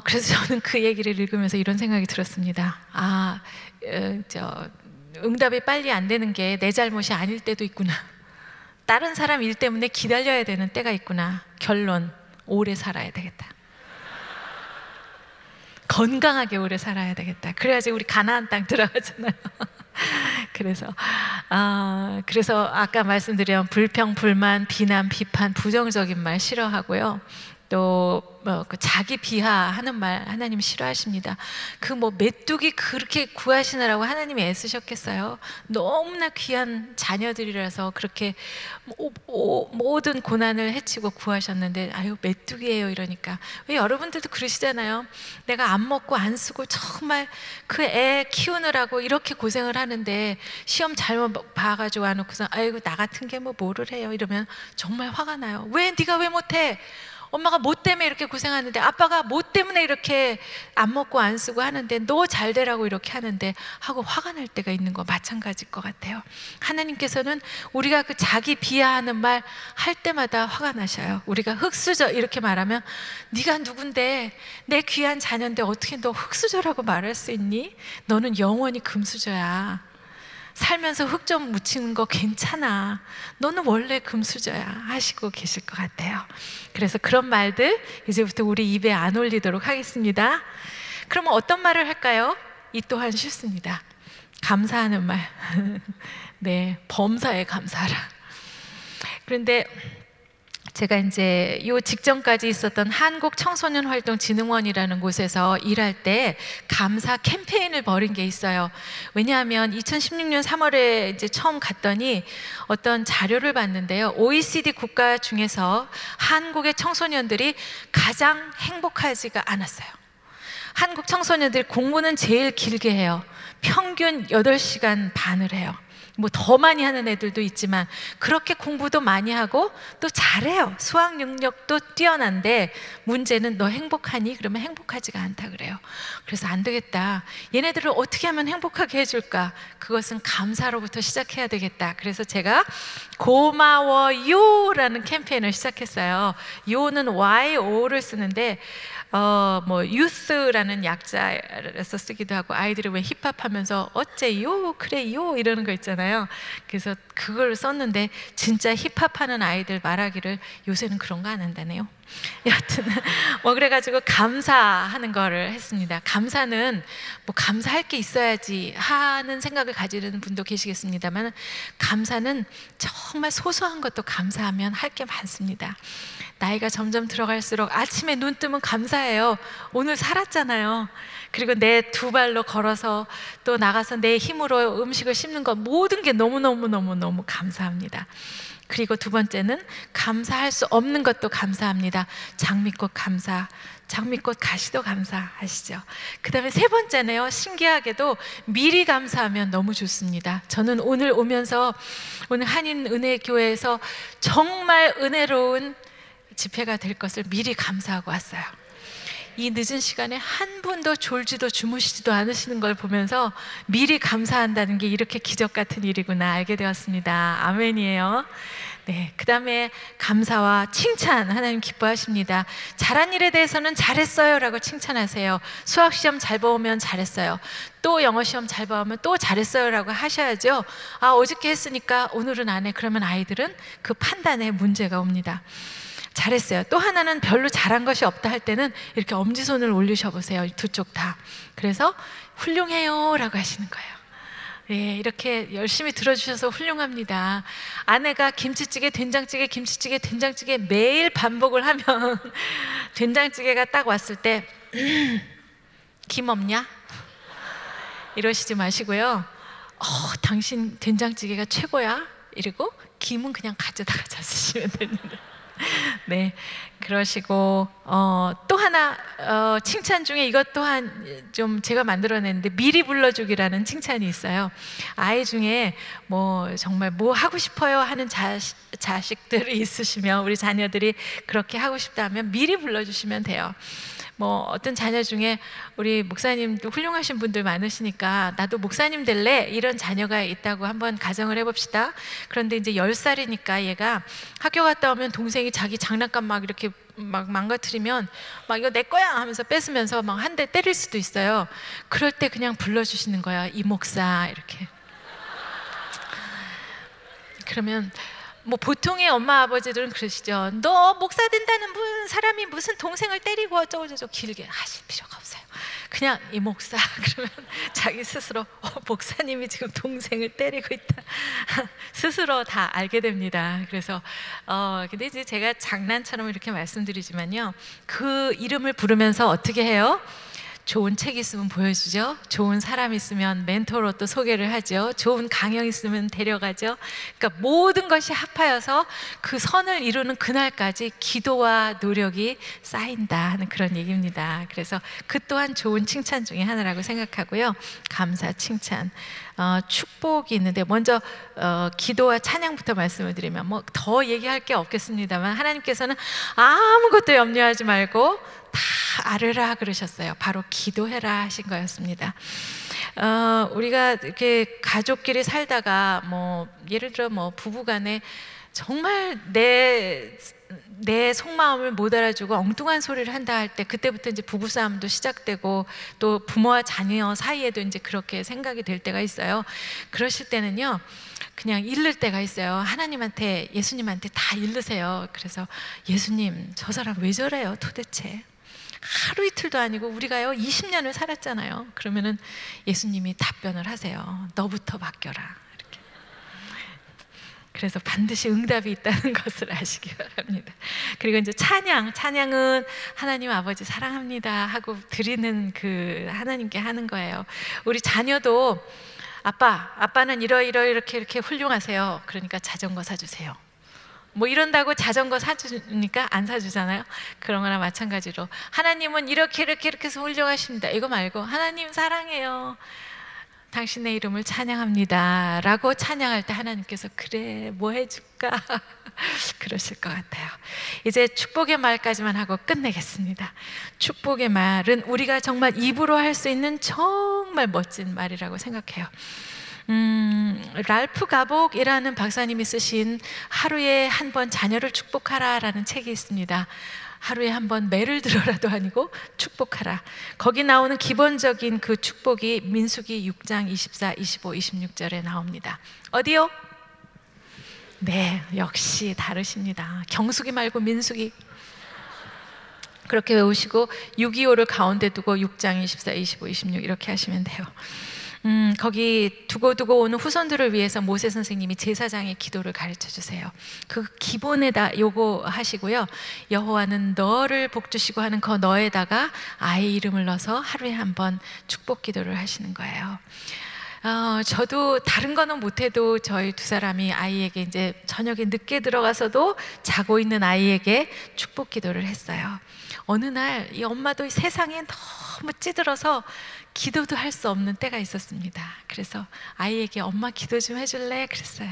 그래서 저는 그 얘기를 읽으면서 이런 생각이 들었습니다. 응답이 빨리 안 되는 게 내 잘못이 아닐 때도 있구나. 다른 사람 일 때문에 기다려야 되는 때가 있구나. 결론, 오래 살아야 되겠다. 건강하게 오래 살아야 되겠다. 그래야지 우리 가나안 땅 들어가잖아요. 그래서 아까 말씀드린 불평, 불만, 비난, 비판, 부정적인 말 싫어하고요. 또 그 자기 비하하는 말 하나님 싫어하십니다. 그 뭐 메뚜기 그렇게 구하시느라고 하나님이 애쓰셨겠어요? 너무나 귀한 자녀들이라서 그렇게 모든 고난을 헤치고 구하셨는데 아유 메뚜기예요 이러니까 왜 여러분들도 그러시잖아요. 내가 안 먹고 안 쓰고 정말 그 애 키우느라고 이렇게 고생을 하는데 시험 잘못 봐가지고 안 놓고서 아이고 나 같은 게 뭐 뭐를 해요 이러면 정말 화가 나요. 왜 네가 왜 못해? 엄마가 뭐 때문에 이렇게 고생하는데 아빠가 뭐 때문에 이렇게 안 먹고 안 쓰고 하는데 너 잘 되라고 이렇게 하는데 하고 화가 날 때가 있는 거 마찬가지일 것 같아요. 하나님께서는 우리가 그 자기 비하하는 말 할 때마다 화가 나셔요. 우리가 흙수저 이렇게 말하면 네가 누군데 내 귀한 자녀인데 어떻게 너 흙수저라고 말할 수 있니? 너는 영원히 금수저야. 살면서 흙 좀 묻히는 거 괜찮아. 너는 원래 금수저야 하시고 계실 것 같아요. 그래서 그런 말들 이제부터 우리 입에 안 올리도록 하겠습니다. 그러면 어떤 말을 할까요? 이 또한 쉽습니다. 감사하는 말. 네, 범사에 감사하라. 그런데 제가 이제 요 직전까지 있었던 한국청소년활동진흥원이라는 곳에서 일할 때 감사 캠페인을 벌인 게 있어요. 왜냐하면 2016년 3월에 이제 처음 갔더니 어떤 자료를 봤는데요. OECD 국가 중에서 한국의 청소년들이 가장 행복하지가 않았어요. 한국 청소년들이 공부는 제일 길게 해요. 평균 8시간 반을 해요. 뭐 더 많이 하는 애들도 있지만 그렇게 공부도 많이 하고 또 잘해요. 수학 능력도 뛰어난데 문제는 너 행복하니? 그러면 행복하지가 않다 그래요. 그래서 안 되겠다. 얘네들을 어떻게 하면 행복하게 해줄까? 그것은 감사로부터 시작해야 되겠다. 그래서 제가 고마워요라는 캠페인을 시작했어요. 요는 YO를 쓰는데 뭐 youth라는 약자에서 쓰기도 하고, 아이들이 왜 힙합하면서 어째요 그래요 이러는 거 있잖아요. 그래서 그걸 썼는데 진짜 힙합하는 아이들 말하기를 요새는 그런 거 안 한다네요. 여하튼 뭐 그래가지고 감사하는 거를 했습니다. 감사는 뭐 감사할 게 있어야지 하는 생각을 가지는 분도 계시겠습니다만, 감사는 정말 소소한 것도 감사하면 할 게 많습니다. 나이가 점점 들어갈수록 아침에 눈 뜨면 감사해요. 오늘 살았잖아요. 그리고 내 두 발로 걸어서 또 나가서 내 힘으로 음식을 씹는 것, 모든 게 너무너무 감사합니다. 그리고 두 번째는 감사할 수 없는 것도 감사합니다. 장미꽃 감사, 장미꽃 가시도 감사하시죠. 그 다음에 세 번째네요. 신기하게도 미리 감사하면 너무 좋습니다. 저는 오늘 오면서 오늘 한인은혜교회에서 정말 은혜로운 집회가 될 것을 미리 감사하고 왔어요. 이 늦은 시간에 한 분도 졸지도 주무시지도 않으시는 걸 보면서 미리 감사한다는 게 이렇게 기적 같은 일이구나 알게 되었습니다. 아멘이에요. 네, 그 다음에 감사와 칭찬, 하나님 기뻐하십니다. 잘한 일에 대해서는 잘했어요 라고 칭찬하세요. 수학시험 잘 보면 잘했어요. 또 영어시험 잘 보면 또 잘했어요 라고 하셔야죠. 아, 어저께 했으니까 오늘은 안 해. 그러면 아이들은 그 판단에 문제가 옵니다. 잘했어요. 또 하나는 별로 잘한 것이 없다 할 때는 이렇게 엄지손을 올리셔 보세요. 두 쪽 다. 그래서 훌륭해요 라고 하시는 거예요. 네, 이렇게 열심히 들어주셔서 훌륭합니다. 아내가 김치찌개, 된장찌개, 김치찌개, 된장찌개 매일 반복을 하면 된장찌개가 딱 왔을 때 김 없냐? 이러시지 마시고요. 당신 된장찌개가 최고야 이러고 김은 그냥 가져다가 잡수시면 됩니다. 네, 그러시고 또 하나 칭찬 중에 이것 또한 좀 제가 만들어냈는데, 미리 불러주기라는 칭찬이 있어요. 아이 중에 뭐 정말 뭐 하고 싶어요 하는 자식들이 있으시면, 우리 자녀들이 그렇게 하고 싶다 하면 미리 불러주시면 돼요. 뭐 어떤 자녀 중에 우리 목사님도 훌륭하신 분들 많으시니까 나도 목사님 될래 이런 자녀가 있다고 한번 가정을 해봅시다. 그런데 이제 10살이니까 얘가 학교 갔다 오면 동생이 자기 장난감 막 이렇게 막 망가뜨리면 막 이거 내 거야 하면서 뺏으면서 막 한 대 때릴 수도 있어요. 그럴 때 그냥 불러주시는 거야. 이 목사 이렇게. 그러면 뭐 보통의 엄마 아버지들은 그러시죠. 너 목사 된다는 사람이 무슨 동생을 때리고 어쩌고 저쩌고 길게 하실 필요가 없어요. 그냥 이 목사 그러면 자기 스스로 목사님이 지금 동생을 때리고 있다 스스로 다 알게 됩니다. 그래서 근데 이제 제가 장난처럼 이렇게 말씀드리지만요, 그 이름을 부르면서 어떻게 해요? 좋은 책 있으면 보여주죠. 좋은 사람 있으면 멘토로 또 소개를 하죠. 좋은 강연 있으면 데려가죠. 그러니까 모든 것이 합하여서 그 선을 이루는 그날까지 기도와 노력이 쌓인다 하는 그런 얘기입니다. 그래서 그 또한 좋은 칭찬 중에 하나라고 생각하고요. 감사, 칭찬, 축복이 있는데 먼저 기도와 찬양부터 말씀을 드리면 뭐 더 얘기할 게 없겠습니다만, 하나님께서는 아무것도 염려하지 말고 다 알으라 그러셨어요. 바로 기도해라 하신 거였습니다. 우리가 이렇게 가족끼리 살다가 뭐 예를 들어 뭐 부부간에 정말 내 속마음을 못 알아주고 엉뚱한 소리를 한다 할 때, 그때부터 이제 부부싸움도 시작되고 또 부모와 자녀 사이에도 이제 그렇게 생각이 될 때가 있어요. 그러실 때는요, 그냥 잃을 때가 있어요. 하나님한테, 예수님한테 다 잃으세요. 그래서 예수님, 저 사람 왜 저래요 도대체? 하루 이틀도 아니고 우리가요 20년을 살았잖아요. 그러면은 예수님이 답변을 하세요. 너부터 바뀌어라 이렇게. 그래서 반드시 응답이 있다는 것을 아시기 바랍니다. 그리고 이제 찬양은 하나님 아버지 사랑합니다 하고 드리는 그 하나님께 하는 거예요. 우리 자녀도 아빠는 이렇게 훌륭하세요. 그러니까 자전거 사주세요. 뭐 이런다고 자전거 사주니까 안 사주잖아요. 그런 거나 마찬가지로 하나님은 이렇게 해서 훌륭하십니다. 이거 말고 하나님 사랑해요, 당신의 이름을 찬양합니다 라고 찬양할 때 하나님께서 그래 뭐 해줄까 그러실 것 같아요. 이제 축복의 말까지만 하고 끝내겠습니다. 축복의 말은 우리가 정말 입으로 할 수 있는 정말 멋진 말이라고 생각해요. 랄프 가복이라는 박사님이 쓰신 하루에 한 번 자녀를 축복하라 라는 책이 있습니다. 하루에 한 번 매를 들어라도 아니고 축복하라. 거기 나오는 기본적인 그 축복이 민수기 6장 24, 25, 26절에 나옵니다. 어디요? 네, 역시 다르십니다. 경수기 말고 민수기. 그렇게 외우시고 625를 가운데 두고 6장 24, 25, 26 이렇게 하시면 돼요. 거기 두고두고 오는 후손들을 위해서 모세 선생님이 제사장의 기도를 가르쳐 주세요. 그 기본에다 요거 하시고요. 여호와는 너를 복주시고 하는 그 너에다가 아이 이름을 넣어서 하루에 한 번 축복 기도를 하시는 거예요. 저도 다른 거는 못해도 저희 두 사람이 아이에게 이제 저녁에 늦게 들어가서도 자고 있는 아이에게 축복 기도를 했어요. 어느 날 이 엄마도 세상에 너무 찌들어서 기도도 할 수 없는 때가 있었습니다. 그래서 아이에게 엄마 기도 좀 해줄래? 그랬어요.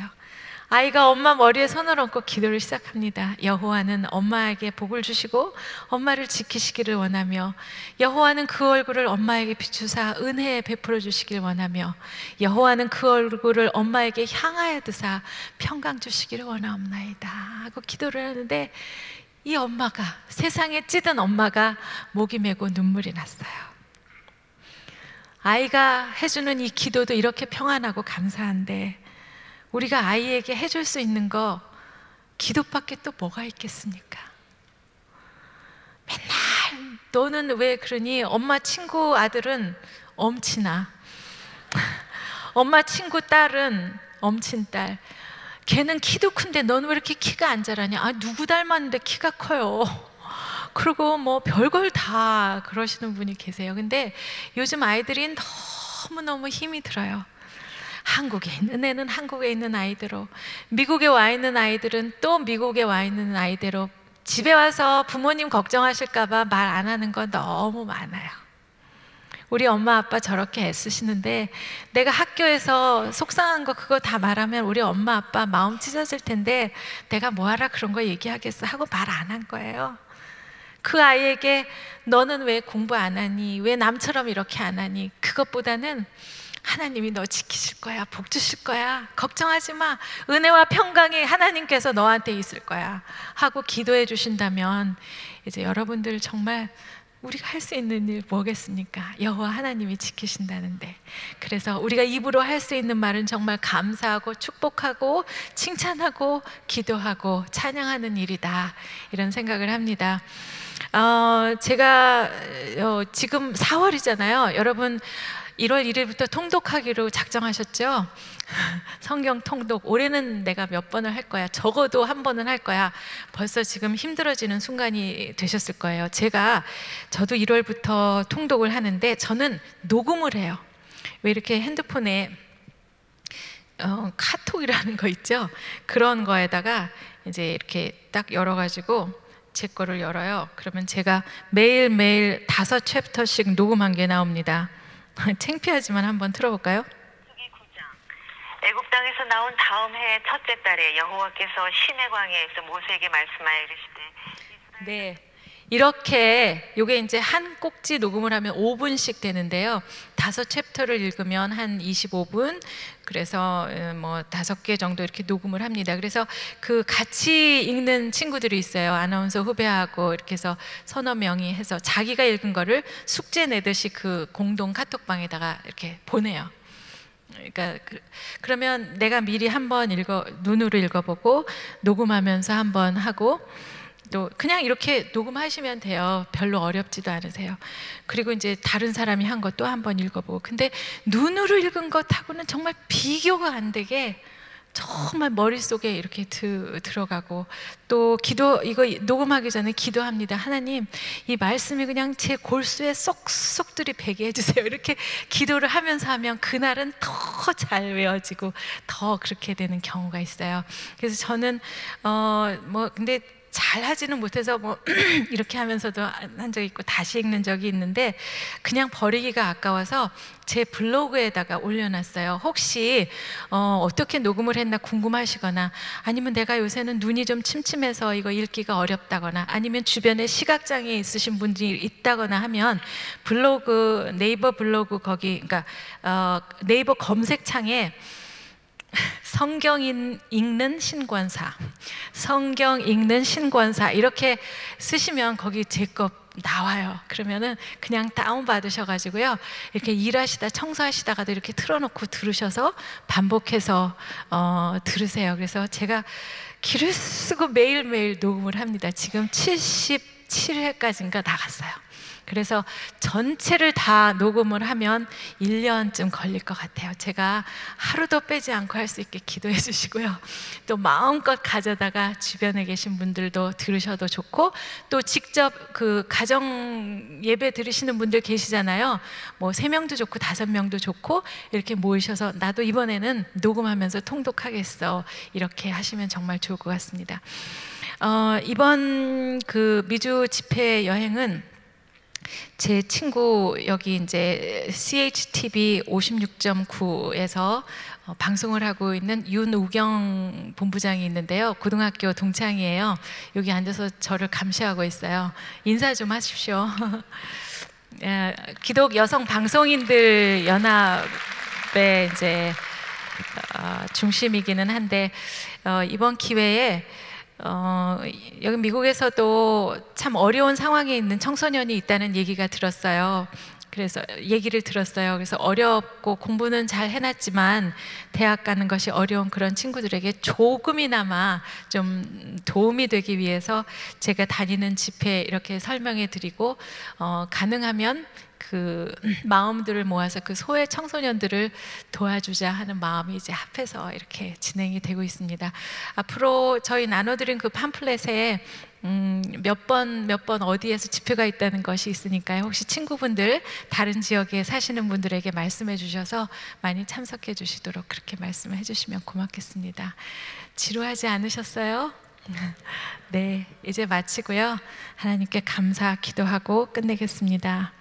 아이가 엄마 머리에 손을 얹고 기도를 시작합니다. 여호와는 엄마에게 복을 주시고 엄마를 지키시기를 원하며, 여호와는 그 얼굴을 엄마에게 비추사 은혜 베풀어 주시길 원하며, 여호와는 그 얼굴을 엄마에게 향하여 드사 평강 주시기를 원하옵나이다 하고 기도를 하는데, 이 엄마가, 세상에 찌든 엄마가 목이 메고 눈물이 났어요. 아이가 해주는 이 기도도 이렇게 평안하고 감사한데 우리가 아이에게 해줄 수 있는 거 기도밖에 또 뭐가 있겠습니까? 맨날 너는 왜 그러니? 엄마 친구 아들은 엄친아, 엄마 친구 딸은 엄친딸, 걔는 키도 큰데 너는 왜 이렇게 키가 안 자라냐? 아, 누구 닮았는데 키가 커요. 그리고 뭐 별걸 다 그러시는 분이 계세요. 근데 요즘 아이들이 너무너무 힘이 들어요. 한국에 있는 애는 한국에 있는 아이대로, 미국에 와 있는 아이들은 또 미국에 와 있는 아이대로, 집에 와서 부모님 걱정하실까 봐 말 안 하는 거 너무 많아요. 우리 엄마 아빠 저렇게 애쓰시는데 내가 학교에서 속상한 거 그거 다 말하면 우리 엄마 아빠 마음 찢어질 텐데 내가 뭐하라 그런 거 얘기하겠어 하고 말 안 한 거예요. 그 아이에게 너는 왜 공부 안 하니? 왜 남처럼 이렇게 안 하니? 그것보다는 하나님이 너 지키실 거야, 복 주실 거야, 걱정하지 마, 은혜와 평강이 하나님께서 너한테 있을 거야 하고 기도해 주신다면, 이제 여러분들 정말 우리가 할 수 있는 일 뭐겠습니까? 여호와 하나님이 지키신다는데. 그래서 우리가 입으로 할 수 있는 말은 정말 감사하고 축복하고 칭찬하고 기도하고 찬양하는 일이다, 이런 생각을 합니다. 제가 지금 4월이잖아요. 여러분 1월 1일부터 통독하기로 작정하셨죠? 성경 통독. 올해는 내가 몇 번을 할 거야, 적어도 한 번은 할 거야. 벌써 지금 힘들어지는 순간이 되셨을 거예요. 저도 1월부터 통독을 하는데 저는 녹음을 해요. 왜 이렇게 핸드폰에 카톡이라는 거 있죠? 그런 거에다가 이제 이렇게 딱 열어가지고 제 거를 열어요. 그러면 제가 매일매일 5챕터씩 녹음한 게 나옵니다. 창피하지만 한번 틀어볼까요? 애굽 땅에서 나온 다음 해 첫째 달에 여호와께서 시내 광야에서 모세에게 말씀하여 이르시되. 네, 이렇게 요게 이제 한 꼭지 녹음을 하면 5분씩 되는데요. 5챕터를 읽으면 한 25분, 그래서 뭐 5개 정도 이렇게 녹음을 합니다. 그래서 그 같이 읽는 친구들이 있어요. 아나운서 후배하고 이렇게 해서 서너 명이 해서 자기가 읽은 거를 숙제 내듯이 그 공동 카톡방에다가 이렇게 보내요. 그러니까 그러면 내가 미리 한번 눈으로 읽어보고 녹음하면서 한번 하고, 또 그냥 이렇게 녹음하시면 돼요. 별로 어렵지도 않으세요. 그리고 이제 다른 사람이 한 것 또 한번 읽어보고. 근데 눈으로 읽은 것하고는 정말 비교가 안 되게 정말 머릿속에 이렇게 들어가고, 또 이거 녹음하기 전에 기도합니다. 하나님, 이 말씀이 그냥 제 골수에 쏙쏙 들이배게 해주세요. 이렇게 기도를 하면서 하면 그날은 더 잘 외워지고 더 그렇게 되는 경우가 있어요. 그래서 저는 근데 잘 하지는 못해서 이렇게 하면서도 한 적이 있고 다시 읽는 적이 있는데, 그냥 버리기가 아까워서 제 블로그에다가 올려놨어요. 혹시 어떻게 녹음을 했나 궁금하시거나, 아니면 내가 요새는 눈이 좀 침침해서 이거 읽기가 어렵다거나, 아니면 주변에 시각장애 있으신 분들이 있다거나 하면 네이버 블로그 거기, 그러니까 네이버 검색창에 성경 읽는 신권사, 성경 읽는 신권사 이렇게 쓰시면 거기 제 거 나와요. 그러면은 그냥 다운 받으셔가지고요, 이렇게 일하시다 청소하시다가도 이렇게 틀어놓고 들으셔서 반복해서 들으세요. 그래서 제가 기를 쓰고 매일매일 녹음을 합니다. 지금 77회까지인가 나갔어요. 그래서 전체를 다 녹음을 하면 1년쯤 걸릴 것 같아요. 제가 하루도 빼지 않고 할 수 있게 기도해 주시고요, 또 마음껏 가져다가 주변에 계신 분들도 들으셔도 좋고, 또 직접 그 가정 예배 들으시는 분들 계시잖아요. 3명도 좋고 5명도 좋고 이렇게 모이셔서 나도 이번에는 녹음하면서 통독하겠어, 이렇게 하시면 정말 좋을 것 같습니다. 이번 그 미주 집회 여행은 제 친구, 여기 이제 CHTV 56.9에서 방송을 하고 있는 윤우경 본부장이 있는데요. 고등학교 동창이에요. 여기 앉아서 저를 감시하고 있어요. 인사 좀 하십시오. 기독 여성 방송인들 연합의 이제 중심이기는 한데, 이번 기회에 여기 미국에서도 참 어려운 상황에 있는 청소년이 있다는 얘기가 들었어요. 그래서 얘기를 들었어요. 그래서 어렵고 공부는 잘 해놨지만 대학 가는 것이 어려운 그런 친구들에게 조금이나마 좀 도움이 되기 위해서 제가 다니는 집회 이렇게 설명해 드리고, 가능하면 그 마음들을 모아서 그 소외 청소년들을 도와주자 하는 마음이 이제 합해서 이렇게 진행이 되고 있습니다. 앞으로 저희 나눠드린 그 팜플렛에 몇 번 어디에서 집회가 있다는 것이 있으니까요. 혹시 친구분들, 다른 지역에 사시는 분들에게 말씀해 주셔서 많이 참석해 주시도록 그렇게 말씀해 주시면 고맙겠습니다. 지루하지 않으셨어요? 네, 이제 마치고요, 하나님께 감사 기도하고 끝내겠습니다.